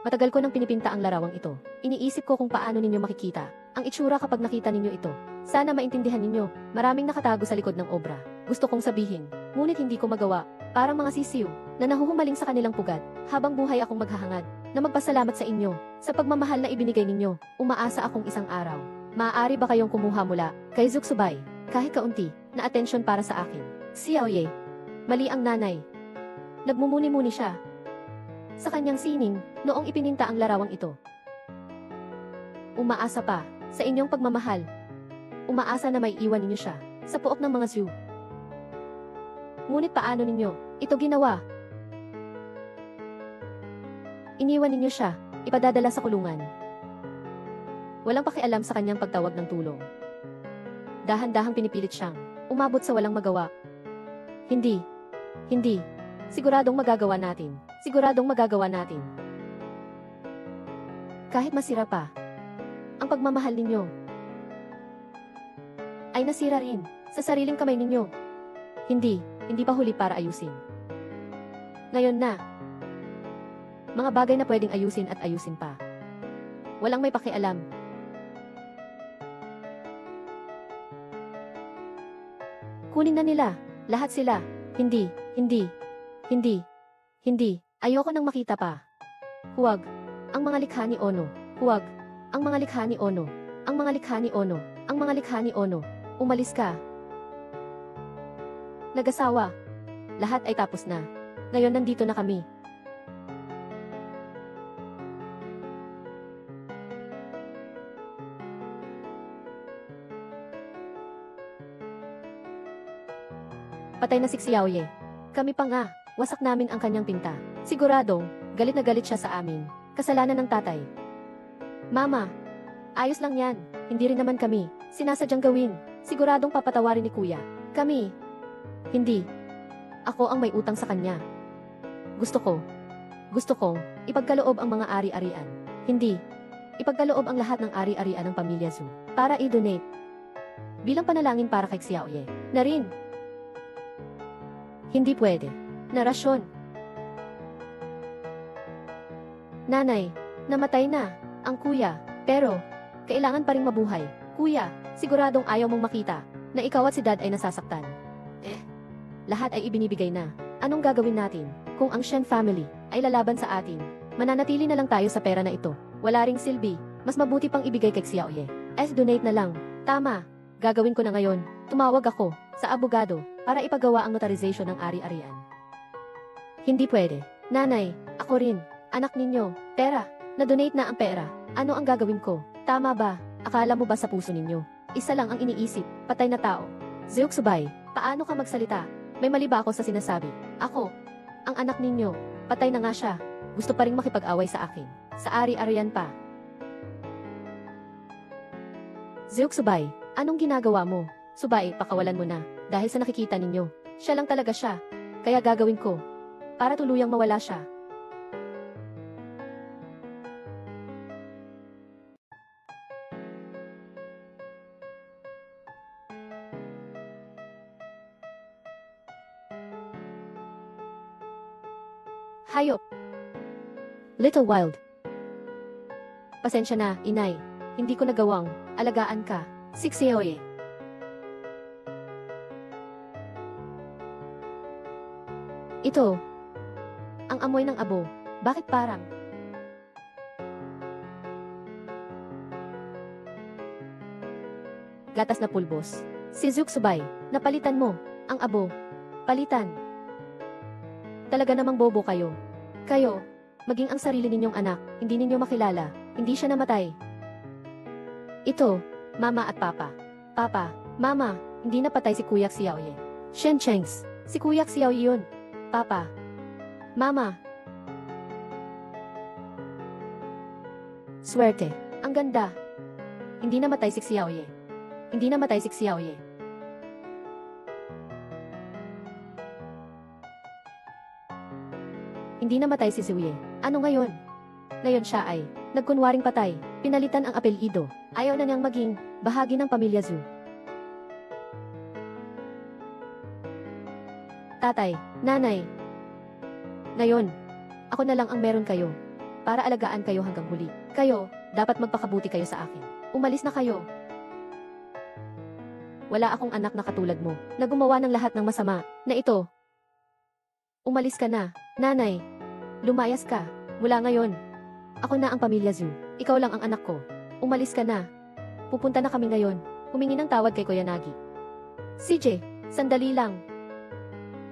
Matagal ko nang pinipinta ang larawang ito. Iniisip ko kung paano ninyo makikita ang itsura kapag nakita ninyo ito. Sana maintindihan ninyo, maraming nakatago sa likod ng obra. Gusto kong sabihin, ngunit hindi ko magawa. Parang mga sisiw na nahuhumaling sa kanilang pugad, habang buhay akong maghahangad na magpasalamat sa inyo sa pagmamahal na ibinigay ninyo. Umaasa akong isang araw maaari ba kayong kumuha mula kay Zuksubay kahit kaunti na atensyon para sa akin? Xiaoye, mali ang nanay. Nagmumuni-muni siya sa kanyang sining noong ipininta ang larawang ito. Umaasa pa sa inyong pagmamahal. Umaasa na may iwan ninyo siya sa pook ng mga zoo. Ngunit paano ninyo ito ginawa? Iniwan ninyo siya, ipadadala sa kulungan. Walang pakialam sa kanyang pagtawag ng tulong. Dahan-dahang pinipilit siyang umabot sa walang magawa. Hindi. Siguradong magagawa natin. Siguradong magagawa natin. Kahit masira pa, ang pagmamahal ninyo ay nasira rin sa sariling kamay ninyo. Hindi pa huli para ayusin. Ngayon na. Mga bagay na pwedeng ayusin at ayusin pa. Walang may pakialam. Kunin na nila. Lahat sila. Hindi. Ayoko nang makita pa. Huwag. Ang mga likha ni Ono. Huwag. Ang mga likha ni Ono. Ang mga likha ni Ono. Ang mga likha ni Ono. Umalis ka. Nag-asawa. Lahat ay tapos na. Ngayon nandito na kami. Patay na si Xiaoye. Kami pa nga, wasak namin ang kanyang pinta. Siguradong, galit na galit siya sa amin. Kasalanan ng tatay. Mama, ayos lang yan. Hindi rin naman kami sinasadyang gawin. Siguradong papatawarin ni kuya. Kami. Hindi. Ako ang may utang sa kanya. Gusto kong ipagkaloob ang mga ari-arian. Hindi. Ipagkaloob ang lahat ng ari-arian ng pamilya Zhu para i-donate. Bilang panalangin para kay Xiaoye. Na rin. Hindi pwede. Narasyon. Nanay, namatay na ang kuya, pero kailangan pa ring mabuhay. Kuya, siguradong ayaw mong makita na ikaw at si dad ay nasasaktan. Lahat ay ibinibigay na. Anong gagawin natin kung ang Shen family ay lalaban sa atin? Mananatili na lang tayo sa pera na ito. Wala ring silbi. Mas mabuti pang ibigay kay Xiaoye. Donate na lang. Tama. Gagawin ko na ngayon. Tumawag ako sa abogado para ipagawa ang notarization ng ari-arian. Hindi pwede. Nanay, ako rin. Anak ninyo. Pera. Na-donate na ang pera. Ano ang gagawin ko? Tama ba? Akala mo ba sa puso ninyo? Isa lang ang iniisip. Patay na tao. Zeuxubay, paano ka magsalita? May mali ba ako sa sinasabi? Ako. Ang anak ninyo. Patay na nga siya. Gusto pa rin makipag-away sa akin. Sa ari-arian pa. Zeuxubay, anong ginagawa mo? Subay, pakawalan mo na. Dahil sa nakikita ninyo, siya lang talaga siya. Kaya gagawin ko. Para tuluyang mawala siya. Hayop. Little Wild. Pasensya na, inay. Hindi ko nagawang alagaan ka. Xiaoye. Ito. Ang amoy ng abo. Bakit parang? Gatas na pulbos. Si Zeuxubay, napalitan mo. Ang abo. Palitan. Talaga namang bobo kayo. Kayo, maging ang sarili ninyong anak, hindi ninyo makilala. Hindi siya namatay. Ito, mama at papa. Papa, mama, hindi napatay si Kuya Xiaoye. Shen Chengs, si Kuya Xiaoye yun. Papa. Mama. Swerte. Ang ganda. Hindi namatay si Xiaoye. Hindi namatay si Xiaoye. Hindi namatay si Zuye. Ano ngayon? Ngayon siya ay nagkunwaring patay. Pinalitan ang apelyido. Ayaw na niyang maging bahagi ng pamilya Zhu. Tatay, nanay. Ngayon, ako na lang ang meron kayo. Para alagaan kayo hanggang huli. Kayo, dapat magpakabuti kayo sa akin. Umalis na kayo. Wala akong anak na katulad mo, na gumawa ng lahat ng masama, na ito. Umalis ka na, nanay. Lumayas ka. Mula ngayon, ako na ang pamilya Zhu. Ikaw lang ang anak ko. Umalis ka na. Pupunta na kami ngayon. Humingi ng tawad kay Kuya Nagi. CJ, sandali lang.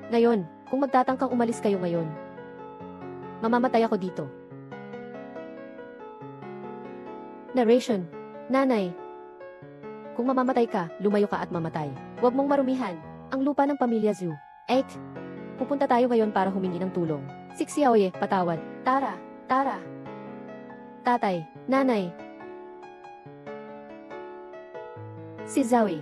Ngayon, kung magtatangkang umalis kayo ngayon, mamamatay ako dito. Narration. Nanay. Kung mamamatay ka, lumayo ka at mamatay. Huwag mong marumihan ang lupa ng pamilya Zhu. 8. Pupunta tayo ngayon para humingi ng tulong. 6 Xiaoye, patawad. Tara, tara. Tatay, nanay. Si Zoe.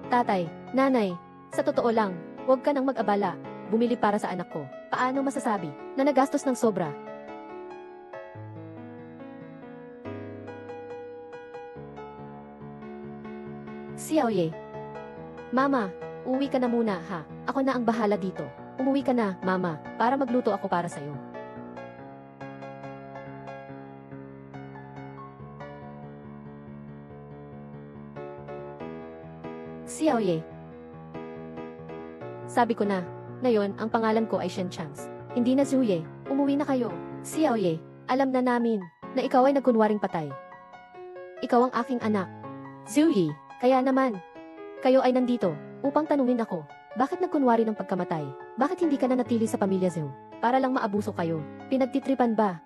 Tatay, nanay, sa totoo lang, huwag ka nang mag-abala. Bumili para sa anak ko. Paano masasabi na nagastos ng sobra? Xiaoye. Mama, uwi ka na muna ha. Ako na ang bahala dito. Umuwi ka na, mama, para magluto ako para sa'yo. Xiaoye. Sabi ko na, ngayon ang pangalan ko ay Shen Changs. Hindi na Zuye, umuwi na kayo. Xiaoye, alam na namin na ikaw ay nagkunwaring patay. Ikaw ang aking anak. Zuyi, kaya naman, kayo ay nandito upang tanungin ako, bakit nagkunwari ng pagkamatay? Bakit hindi ka na natili sa pamilya Zhou? Para lang maabuso kayo. Pinagtitripan ba?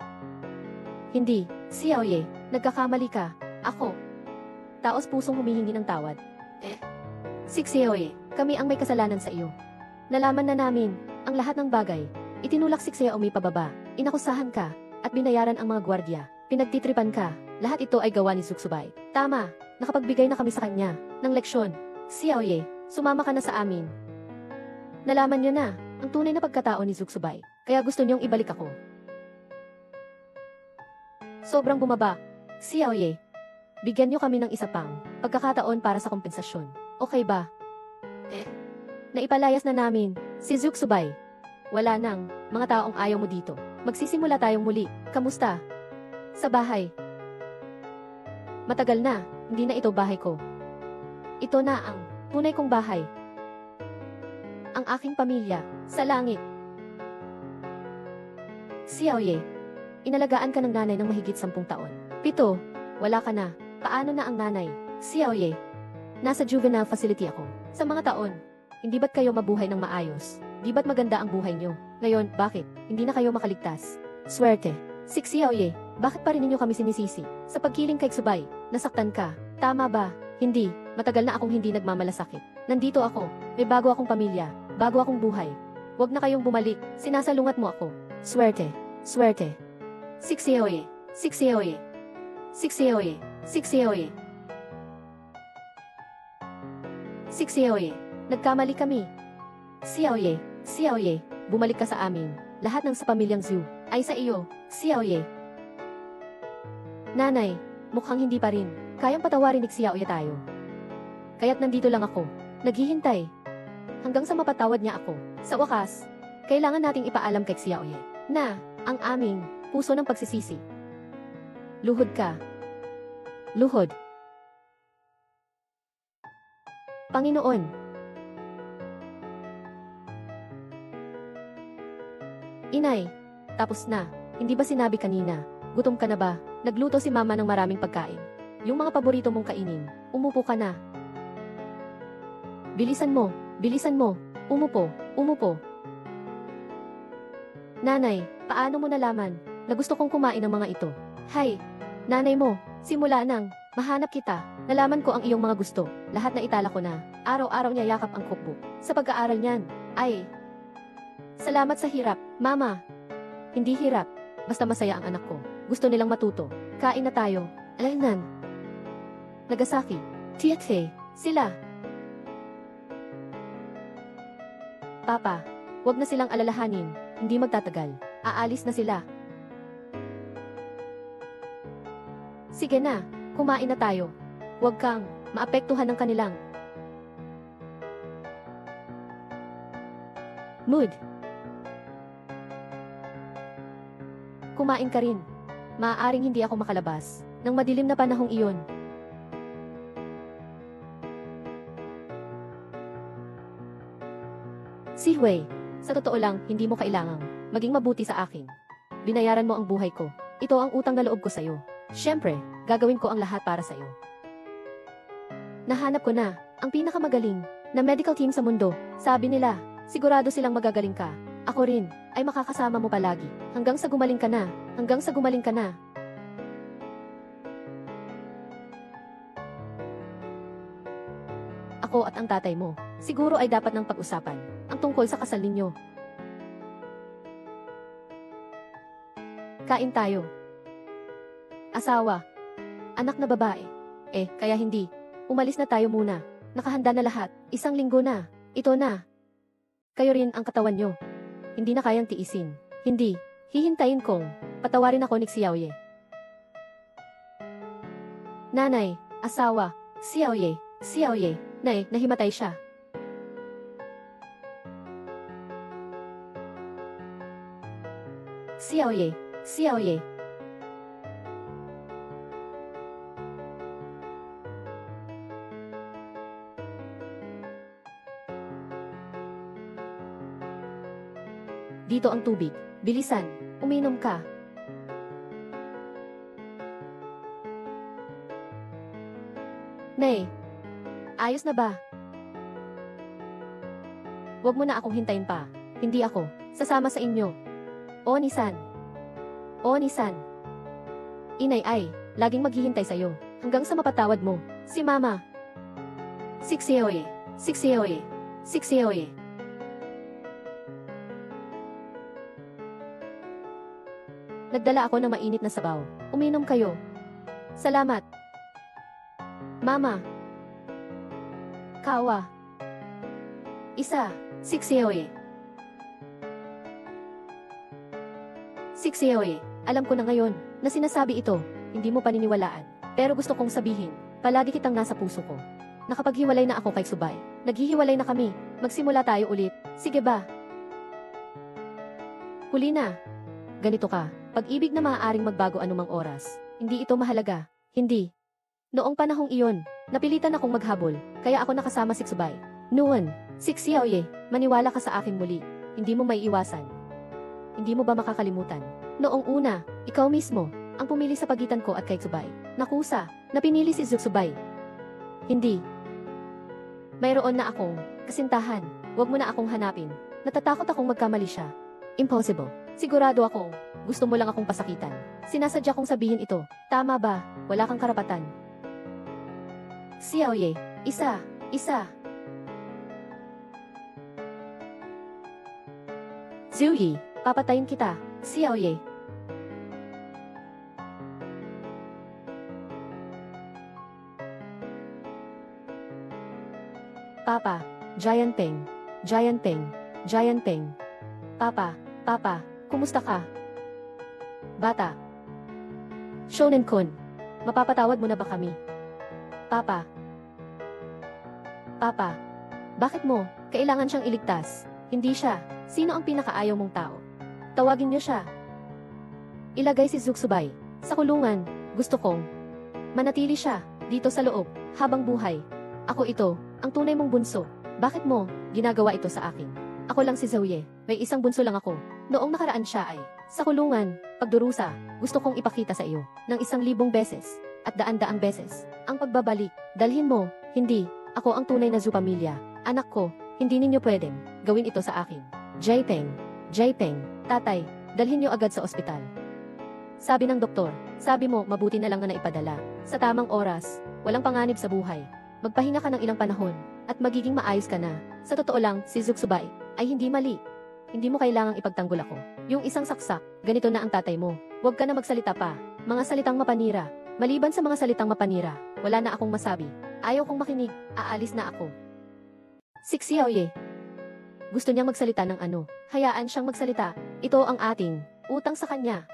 Hindi, Xiaoye, nagkakamali ka. Ako. Taos pusong humihingi ng tawad. Si Xiaoye, kami ang may kasalanan sa iyo. Nalaman na namin ang lahat ng bagay. Itinulak si Xiaomi pababa. Inakusahan ka at binayaran ang mga gwardya. Pinagtitripan ka. Lahat ito ay gawa ni Zuxubay. Tama, nakapagbigay na kami sa kanya ng leksyon. Xiaoye, sumama ka na sa amin. Nalaman niyo na ang tunay na pagkatao ni Zuxubay, kaya gusto niyong ibalik ako. Sobrang bumaba. Xiaoye, bigyan niyo kami ng isa pang pagkakataon para sa kompensasyon. Okay ba? Naipalayas na namin si Zuxubay. Wala nang mga taong ayaw mo dito. Magsisimula tayong muli. Kamusta? Sa bahay. Matagal na, hindi na ito bahay ko. Ito na ang tunay kong bahay. Ang aking pamilya, sa langit. Xiaoye, inalagaan ka ng nanay ng mahigit 10 taon. 7, wala ka na. Paano na ang nanay? Xiaoye, nasa juvenile facility ako. Sa mga taon, hindi ba't kayo mabuhay ng maayos? Di ba't maganda ang buhay nyo? Ngayon, bakit? Hindi na kayo makaligtas. Swerte. Si Xiaoye, bakit pa rin ninyo kami sinisisi? Sa pagkiling kay Xubay, nasaktan ka. Tama ba? Hindi. Matagal na akong hindi nagmamalasakit. Nandito ako. May bago akong pamilya. Bago akong buhay. Huwag na kayong bumalik. Sinasalungat mo ako. Swerte. Swerte. Si Xiaoye. Si Xiaoye. Si Xiaoye. Si Xiaoye. Si Xiaoye. Nagkamali kami. Xiaoye. Xiaoye. Bumalik ka sa amin. Lahat ng sa pamilyang Zhu ay sa iyo. Xiaoye. Nanay, mukhang hindi pa rin. Kayang patawarin ni Xiaoye tayo. Kaya't nandito lang ako. Naghihintay. Hanggang sa mapatawad niya ako. Sa wakas, kailangan nating ipaalam kay Xiaoye na ang aming puso ng pagsisisi. Luhod ka. Luhod. Panginoon. Inay, tapos na. Hindi ba sinabi kanina? Gutom ka na ba? Nagluto si mama ng maraming pagkain. Yung mga paborito mong kainin. Umupo ka na. Bilisan mo. Bilisan mo. Umupo. Umupo. Nanay, paano mo nalaman na gusto kong kumain ng mga ito? Hay, nanay mo, simula nang mahanap kita, nalaman ko ang iyong mga gusto. Lahat na itala ko na. Araw-araw niya yakap ang cookbook. Sa pag-aaral niyan, ay salamat sa hirap, mama. Hindi hirap, basta masaya ang anak ko. Gusto nilang matuto. Kain na tayo. Alaynan. Nagasaki. Tietze. Sila. Papa, wag na silang alalahanin. Hindi magtatagal. Aalis na sila. Sige na, kumain na tayo. Huwag kang maapektuhan ng kanilang mood. Kumain ka rin. Maaaring hindi ako makalabas ng madilim na panahong iyon. Si Hui, sa totoo lang, hindi mo kailangang maging mabuti sa akin. Binayaran mo ang buhay ko. Ito ang utang na loob ko sa'yo. Siyempre, gagawin ko ang lahat para sa'yo. Nahanap ko na ang pinakamagaling na medical team sa mundo. Sabi nila, sigurado silang magagaling ka. Ako rin, ay makakasama mo palagi. Hanggang sa gumaling ka na. Hanggang sa gumaling ka na. ako at ang tatay mo. Siguro ay dapat nang pag-usapan ang tungkol sa kasal ninyo. Kain tayo. Asawa. Anak na babae. Kaya hindi. Umalis na tayo muna. Nakahanda na lahat. 1 linggo na. Ito na. Kayo rin ang katawan nyo. Hindi na kayang tiisin. Hindi. Hihintayin kong patawarin ako ni Xiaoye. Nanay, asawa, Xiaoye, nay, nahimatay siya. Xiaoye. Dito ang tubig. Bilisan, uminom ka. Nay, ayos na ba? Huwag mo na akong hintayin pa. Hindi ako sasama sa inyo. Oni-san. Inay ay laging maghihintay sa'yo hanggang sa mapatawad mo si Mama. Xiaoye. Nagdala ako ng mainit na sabaw. Uminom kayo. Salamat. Mama. Kawa. Isa. Xiaoye. Alam ko na ngayon na sinasabi ito, hindi mo paniniwalaan. Pero gusto kong sabihin, palagi kitang nasa puso ko. Nakapaghiwalay na ako kay Subay. Naghihiwalay na kami. Magsimula tayo ulit. Sige ba? Huli na. Ganito ka. Pag-ibig na maaaring magbago anumang oras. Hindi ito mahalaga. Hindi. Noong panahong iyon, napilitan akong maghabol, kaya ako nakasama si Subay. Noon, Xiaoye, maniwala ka sa akin muli. Hindi mo maiiwasan. Hindi mo ba makakalimutan? Noong una, ikaw mismo, ang pumili sa pagitan ko at kay Subay. Nakusa, na pinili si Subay. Hindi. Mayroon na akong kasintahan. Huwag mo na akong hanapin. Natatakot akong magkamali siya. Impossible. Sigurado ako, gusto mo lang akong pasakitan. Sinasadya kong sabihin ito. Tama ba? Wala kang karapatan. Xiaoye, isa. Zuyi, papatayin kita. Xiaoye. Papa, Giant Peng. Papa, kumusta ka? Bata. Shonen-kun, mapapatawad mo na ba kami? Papa, bakit mo kailangan siyang iligtas? Hindi siya. Sino ang pinakaayaw mong tao? Tawagin niyo siya. Ilagay si Subay sa kulungan. Gusto kong manatili siya dito sa loob habang buhay. Ako ito, ang tunay mong bunso. Bakit mo ginagawa ito sa akin? Ako lang si Zoe. May isang bunso lang ako. Noong nakaraan siya ay sa kulungan, pagdurusa. Gusto kong ipakita sa iyo ng 1,000 beses at daan-daang beses ang pagbabalik. Dalhin mo, hindi. Ako ang tunay na pamilya. Anak ko, hindi ninyo pwedeng gawin ito sa akin. Jaipeng, tatay, dalhin niyo agad sa ospital. Sabi ng doktor, sabi mo mabuti na lang na naipadala. Sa tamang oras, walang panganib sa buhay. Magpahinga ka ng ilang panahon, at magiging maayos ka na. Sa totoo lang, si Subay ay hindi mali. Hindi mo kailangang ipagtanggol ako. Yung isang saksak, ganito na ang tatay mo. Huwag ka na magsalita pa. Mga salitang mapanira. Maliban sa mga salitang mapanira, wala na akong masabi. Ayaw kong makinig, aalis na ako. Xiaoye. Gusto niyang magsalita ng ano. Hayaan siyang magsalita. Ito ang ating utang sa kanya.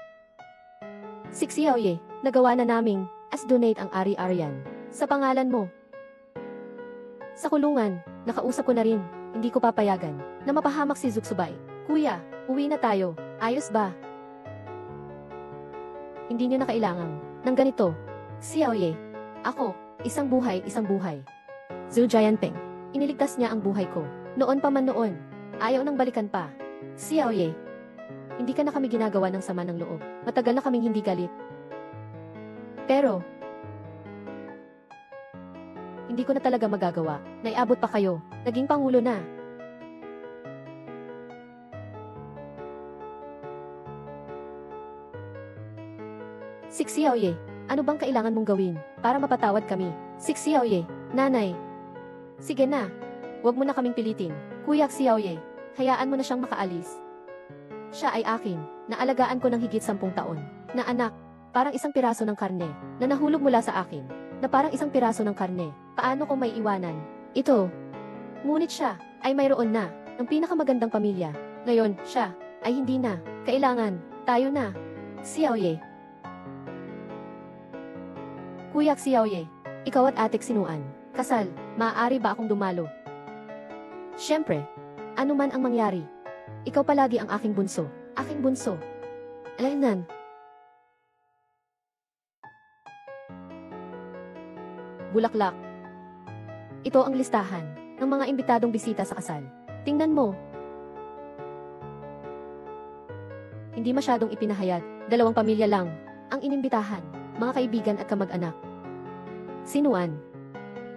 Xiaoye, nagawa na naming as-donate ang ari-arian sa pangalan mo. Sa kulungan, nakausap ko na rin. Hindi ko papayagan na mapahamak si Subay. Kuya, uwi na tayo. Ayos ba? Hindi niyo na kailangan ng ganito. Xiaoye. Ako, isang buhay. Giant Peng. Iniligtas niya ang buhay ko. Noon pa man noon. Ayaw nang balikan pa. Xiaoye. Hindi ka na kami ginagawa ng sama ng loob. Matagal na kaming hindi galit. Pero, hindi ko na talaga magagawa. Naiabot pa kayo. Naging pangulo na. Xiaoye, ano bang kailangan mong gawin para mapatawad kami? Xiaoye, nanay. Sige na. Huwag mo na kaming pilitin. Kuya Xiaoye, hayaan mo na siyang makaalis. Siya ay akin, naalagaan ko ng higit 10 taon. Na anak, parang isang piraso ng karne, na nahulog mula sa akin. Na parang isang piraso ng karne, paano kung may iwanan? Ito. Ngunit siya, ay mayroon na, ng pinakamagandang pamilya. Ngayon, siya, ay hindi na. Kailangan, tayo na. Xiaoye. Kuya Xiaoye, ikaw at Ate Xinuan, kasal, maaari ba akong dumalo? Siyempre, ano man ang mangyari. Ikaw palagi ang aking bunso. Aking bunso. Alaynan. Bulaklak. Ito ang listahan ng mga imbitadong bisita sa kasal. Tingnan mo. Hindi masyadong ipinahayag, 2 pamilya lang ang inimbitahan, mga kaibigan at kamag-anak. Sinuan.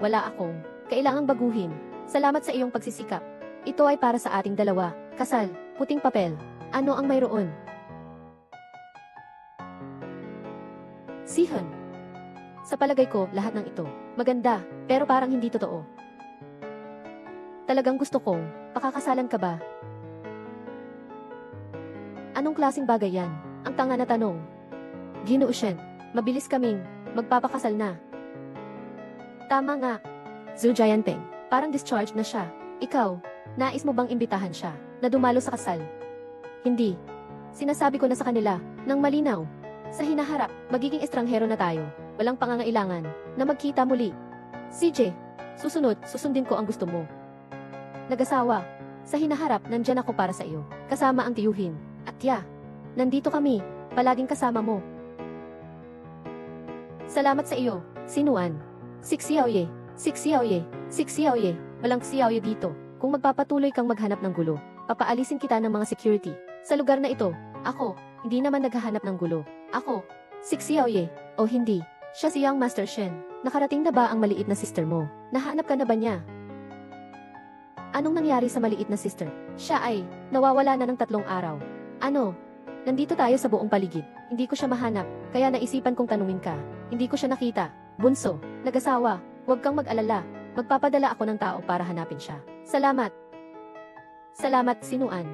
Wala akong kailangang baguhin. Salamat sa iyong pagsisikap. Ito ay para sa ating 2. Kasal, puting papel. Ano ang mayroon? Sihon. Sa palagay ko, lahat ng ito maganda, pero parang hindi totoo. Talagang gusto kong pakakasalan ka ba? Anong klaseng bagay yan? Ang tanga na tanong. Ginoo Shen, mabilis kaming magpapakasal na. Tama nga. Zhu Jianping, parang discharged na siya. Ikaw, nais mo bang imbitahan siya na dumalo sa kasal? Hindi. Sinasabi ko na sa kanila, nang malinaw. Sa hinaharap, magiging estranghero na tayo. Walang pangangailangan na magkita muli. CJ, susundin ko ang gusto mo. Nag-asawa. Sa hinaharap, nandyan ako para sa iyo. Kasama ang tiyuhin. At nandito kami. Palaging kasama mo. Salamat sa iyo, Sinuan. Xiaoye. Xiaoye. Walang Xiaoye dito. Kung magpapatuloy kang maghanap ng gulo, papaalisin kita ng mga security. Sa lugar na ito, ako, hindi naman naghahanap ng gulo. Ako, Xiaoye. O hindi, siya si Young Master Shen. Nakarating na ba ang maliit na sister mo? Nahanap ka na ba niya? Anong nangyari sa maliit na sister? Siya ay nawawala na ng 3 araw. Ano? Nandito tayo sa buong paligid. Hindi ko siya mahanap, kaya naisipan kong tanungin ka. Hindi ko siya nakita. Bunso, nag-asawa, huwag kang mag-alala. Magpapadala ako ng tao para hanapin siya. Salamat. Salamat, Sinuan.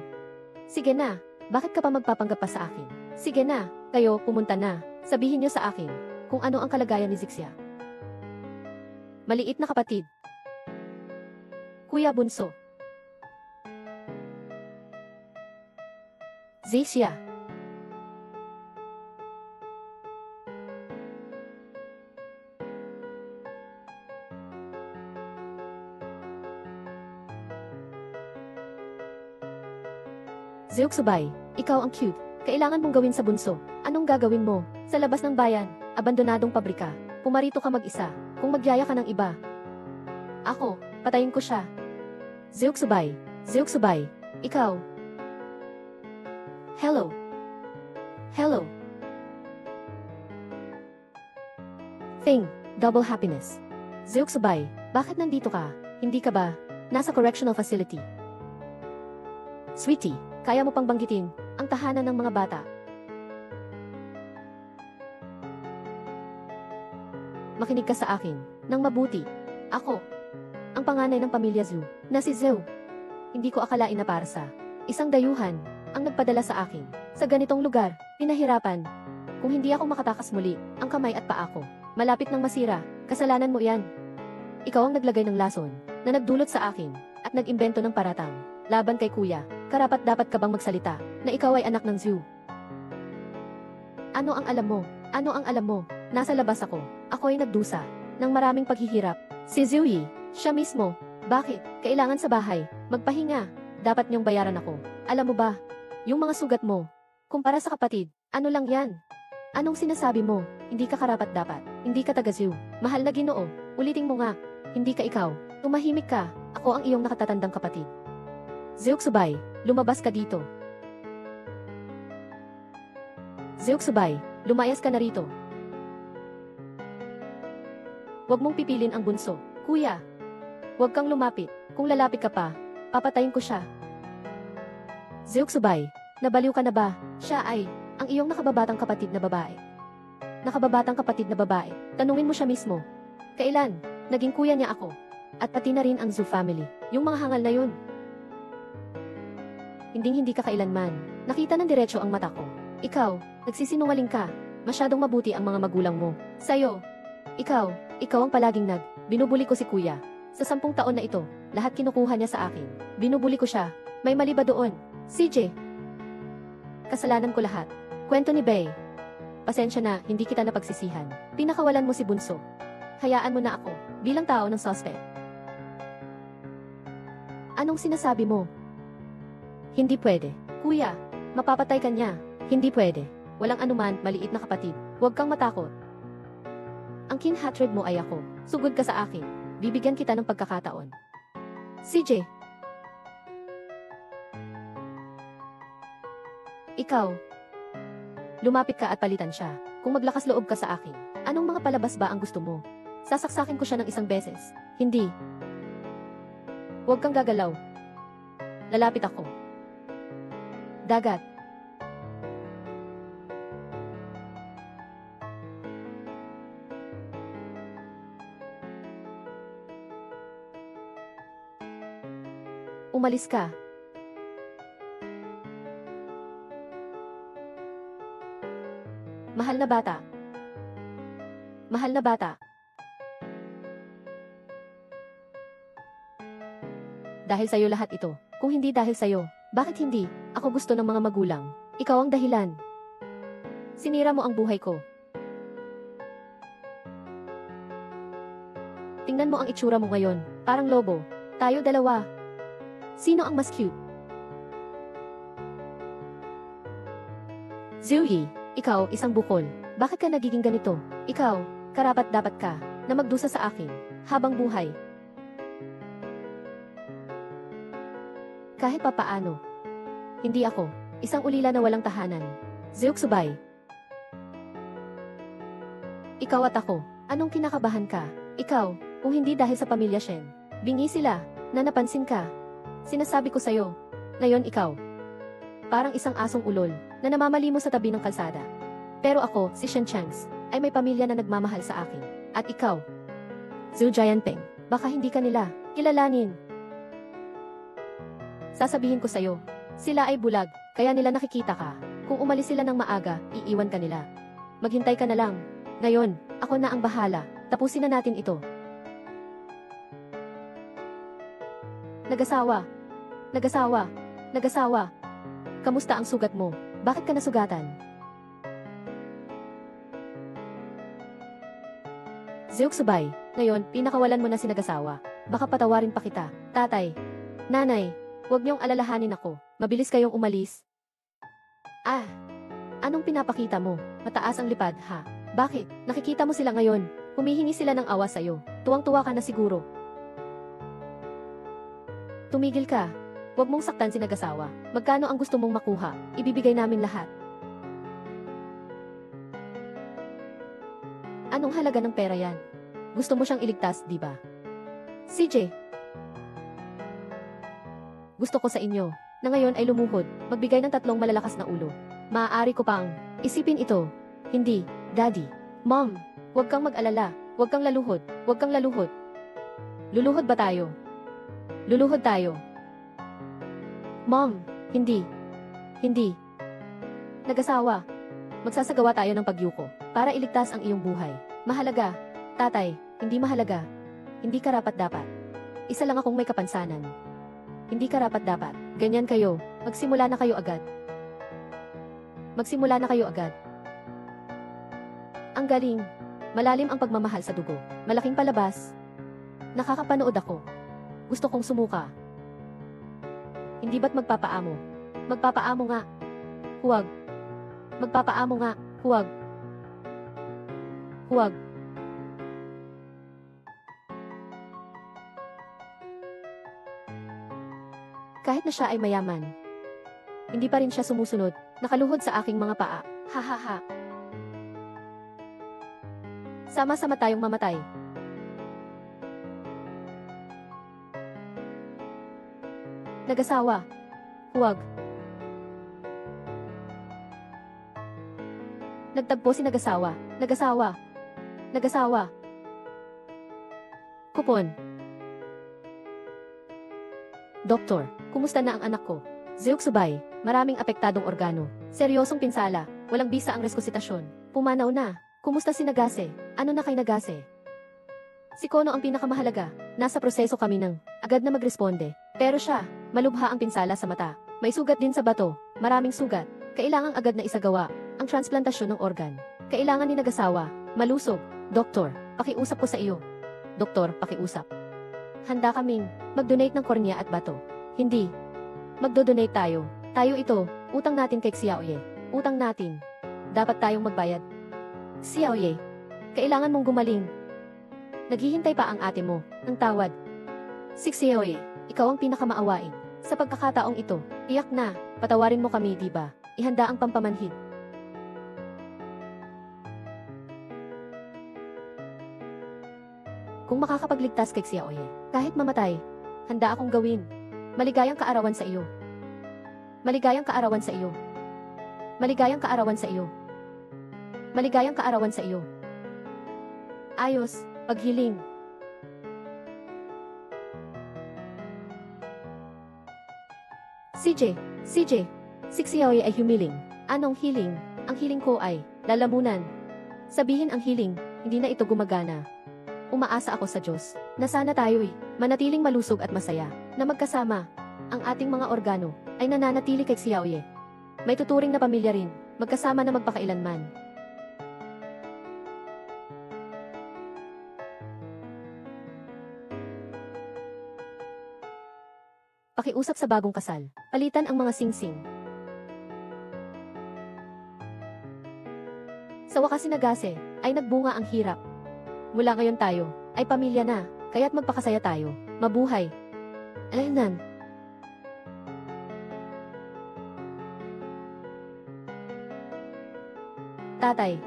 Sige na, bakit ka pa magpapanggap pa sa akin? Sige na, kayo, pumunta na. Sabihin niyo sa akin kung ano ang kalagayan ni Zixia. Maliit na kapatid. Kuya Bunso. Zixia. Zeuxubay, ikaw ang cute. Kailangan mong gawin sa bunso. Anong gagawin mo? Sa labas ng bayan, abandonadong pabrika. Pumarito ka mag-isa. Kung magyaya ka ng iba. Ako, patayin ko siya. Zeuxubay, ikaw. Hello. Thing, double happiness. Zeuxubay, bakit nandito ka? Hindi ka ba nasa correctional facility? Sweetie, kaya mo pang banggitin ang tahanan ng mga bata. Makinig ka sa akin nang mabuti. Ako, ang panganay ng pamilya Zhu, na si Zhou. Hindi ko akalain na para sa isang dayuhan ang nagpadala sa akin. Sa ganitong lugar, pinahirapan. Kung hindi ako makatakas muli, ang kamay at paa ko, malapit nang masira, kasalanan mo yan. Ikaw ang naglagay ng lason na nagdulot sa akin at nag-imbento ng paratang laban kay kuya. Karapat dapat ka bang magsalita na ikaw ay anak ng Zhu? Ano ang alam mo? Nasa labas ako. Ako ay nagdusa ng maraming paghihirap. Si Zhu Yi, siya mismo. Bakit? Kailangan sa bahay. Magpahinga. Dapat niyong bayaran ako. Alam mo ba? Yung mga sugat mo. Kumpara sa kapatid, ano lang yan? Anong sinasabi mo? Hindi ka karapat dapat. Hindi ka taga Zhu. Mahal na Ginoo. Ulitin mo nga. Hindi ka ikaw. Tumahimik ka. Ako ang iyong nakatatandang kapatid. Zeuxubay, lumabas ka dito. Zeuxubay, lumayas ka na rito. Huwag mong pipilin ang bunso. Kuya, huwag kang lumapit. Kung lalapit ka pa, papatayin ko siya. Zeuxubay, nabaliw ka na ba? Siya ay ang iyong nakababatang kapatid na babae. Nakababatang kapatid na babae. Tanungin mo siya mismo. Kailan? Naging kuya niya ako. At pati na rin ang Zhu family. Yung mga hangal na yun. Hindi ka kailanman. Nakita ng diretso ang mata ko. Ikaw, nagsisinungaling ka. Masyadong mabuti ang mga magulang mo. Sa'yo. Ikaw ang palaging binubuli ko si kuya. Sa 10 taon na ito, lahat kinukuha niya sa akin. Binubuli ko siya. May mali ba doon? CJ. Kasalanan ko lahat. Kwento ni Bay. Pasensya na, hindi kita napagsisihan. Pinakawalan mo si Bunso. Hayaan mo na ako, bilang tao ng suspect. Anong sinasabi mo? Hindi pwede. Kuya, mapapatay ka niya. Hindi pwede. Walang anuman, maliit na kapatid. Huwag kang matakot. Ang kinhatred mo ay ako. Sugod ka sa akin. Bibigyan kita ng pagkakataon. CJ. Ikaw. Lumapit ka at palitan siya. Kung maglakas loob ka sa akin, anong mga palabas ba ang gusto mo? Sasaksakin ko siya ng 1 beses. Hindi. Huwag kang gagalaw. Lalapit ako. Dagat. Umalis ka. Mahal na bata. Mahal na bata. Dahil sa'yo lahat ito. Kung hindi dahil sa'yo, bakit hindi? Ako gusto ng mga magulang. Ikaw ang dahilan. Sinira mo ang buhay ko. Tingnan mo ang itsura mo ngayon. Parang lobo. Tayo dalawa. Sino ang mas cute? Zooey, ikaw isang bukol. Bakit ka nagiging ganito? Ikaw, karapat-dapat ka na magdusa sa akin habang buhay. Kahit papaano. Hindi ako isang ulila na walang tahanan. Zeuxubay. Ikaw at ako, anong kinakabahan ka? Ikaw, kung hindi dahil sa pamilya Shen. Bingi sila na napansin ka. Sinasabi ko sa'yo, ngayon ikaw. Parang isang asong ulol na namamali mo sa tabi ng kalsada. Pero ako, si Shen Changs, ay may pamilya na nagmamahal sa akin. At ikaw, Zhu Jianping, baka hindi ka nila kilalanin. Sasabihin ko sa'yo, sila ay bulag, kaya nila nakikita ka. Kung umalis sila ng maaga, iiwan ka nila. Maghintay ka na lang. Ngayon, ako na ang bahala. Tapusin na natin ito. Nagasawa. Kamusta ang sugat mo? Bakit ka nasugatan? Zeuxubay, ngayon, pinakawalan mo na si Nagasawa. Baka patawarin pa kita. Tatay, nanay, huwag niyong alalahanin ako. Mabilis kayong umalis. Anong pinapakita mo? Mataas ang lipad, ha? Bakit? Nakikita mo sila ngayon. Humihingi sila ng awa sa'yo. Tuwang-tuwa ka na siguro. Tumigil ka. Huwag mong saktan si Nagasawa. Magkano ang gusto mong makuha? Ibibigay namin lahat. Anong halaga ng pera yan? Gusto mo siyang iligtas, di ba? CJ. Gusto ko sa inyo, na ngayon ay lumuhod, magbigay ng 3 malalakas na ulo. Maaari ko pang isipin ito. Hindi, Daddy. Mom, huwag kang mag-alala. Huwag kang laluhod. Huwag kang laluhod. Luluhod ba tayo? Luluhod tayo. Mom, hindi. Hindi. Nagasawa. Magsasagawa tayo ng pagyuko para iligtas ang iyong buhay. Mahalaga. Tatay, hindi mahalaga. Hindi karapat-dapat. Isa lang akong may kapansanan. Hindi karapat-dapat. Ganyan kayo. Magsimula na kayo agad. Magsimula na kayo agad. Ang galing. Malalim ang pagmamahal sa dugo. Malaking palabas. Nakakapanood ako. Gusto kong sumuka. Hindi ba't magpapaamo? Magpapaamo nga. Huwag. Magpapaamo nga. Huwag. Huwag. Kahit na siya ay mayaman, hindi pa rin siya sumusunod. Nakaluhod sa aking mga paa. Ha ha ha. Sama-sama tayong mamatay. Nagasawa. Huwag. Nagtagpo si Nagasawa. Nagasawa. Nagasawa. Kupon. Doktor, kumusta na ang anak ko? Zeuxubay, maraming apektadong organo. Seryosong pinsala, walang bisa ang reskusitasyon. Pumanaw na. Kumusta si Nagase? Ano na kay Nagase? Si Kono ang pinakamahalaga. Nasa proseso kami ng agad na magresponde. Pero siya, malubha ang pinsala sa mata. May sugat din sa bato. Maraming sugat. Kailangang agad na isagawa ang transplantasyon ng organ. Kailangan ni Nagasawa. Malusog. Doktor, pakiusap ko sa iyo. Doktor, pakiusap. Handa kaming mag-donate ng kornea at bato. Hindi. Magdo-donate tayo. Tayo ito, utang natin kay Xiaoye. Utang natin. Dapat tayong magbayad. Xiaoye, kailangan mong gumaling. Naghihintay pa ang ate mo ng tawad. Si Xiaoye, ikaw ang pinakamaawain. Sa pagkakataong ito, iyak na, patawarin mo kami, di ba? Ihanda ang pampamanhid. Kung makakapagligtas kay Xiaoye, kahit mamatay, handa akong gawin. Maligayang kaarawan sa iyo. Maligayang kaarawan sa iyo. Maligayang kaarawan sa iyo. Maligayang kaarawan sa iyo. Ayos, paghiling. CJ, si Xiaoye ay humiling. Anong healing? Ang healing ko ay lalamunan. Sabihin ang healing, hindi na ito gumagana. Umaasa ako sa Diyos na sana tayo'y manatiling malusog at masaya, na magkasama. Ang ating mga organo ay nananatili kay Xiaoye. May tuturing na pamilya rin, magkasama na magpakailanman. Pakiusap sa bagong kasal, palitan ang mga singsing. Sa wakas si Nagase, ay nagbunga ang hirap. Mula ngayon tayo, ay pamilya na, kaya't magpakasaya tayo. Mabuhay. Alaynan. Tatay.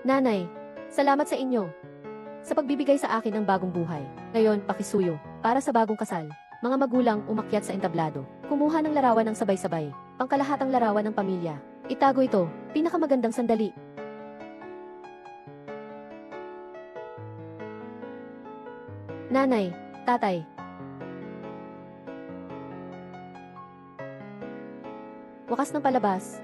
Nanay. Salamat sa inyo. Sa pagbibigay sa akin ng bagong buhay. Ngayon, pakisuyo. Para sa bagong kasal. Mga magulang umakyat sa entablado. Kumuha ng larawan ng sabay-sabay. Pangkalahatang larawan ng pamilya. Itago ito. Pinakamagandang sandali. Nanay, tatay. Wakas ng palabas.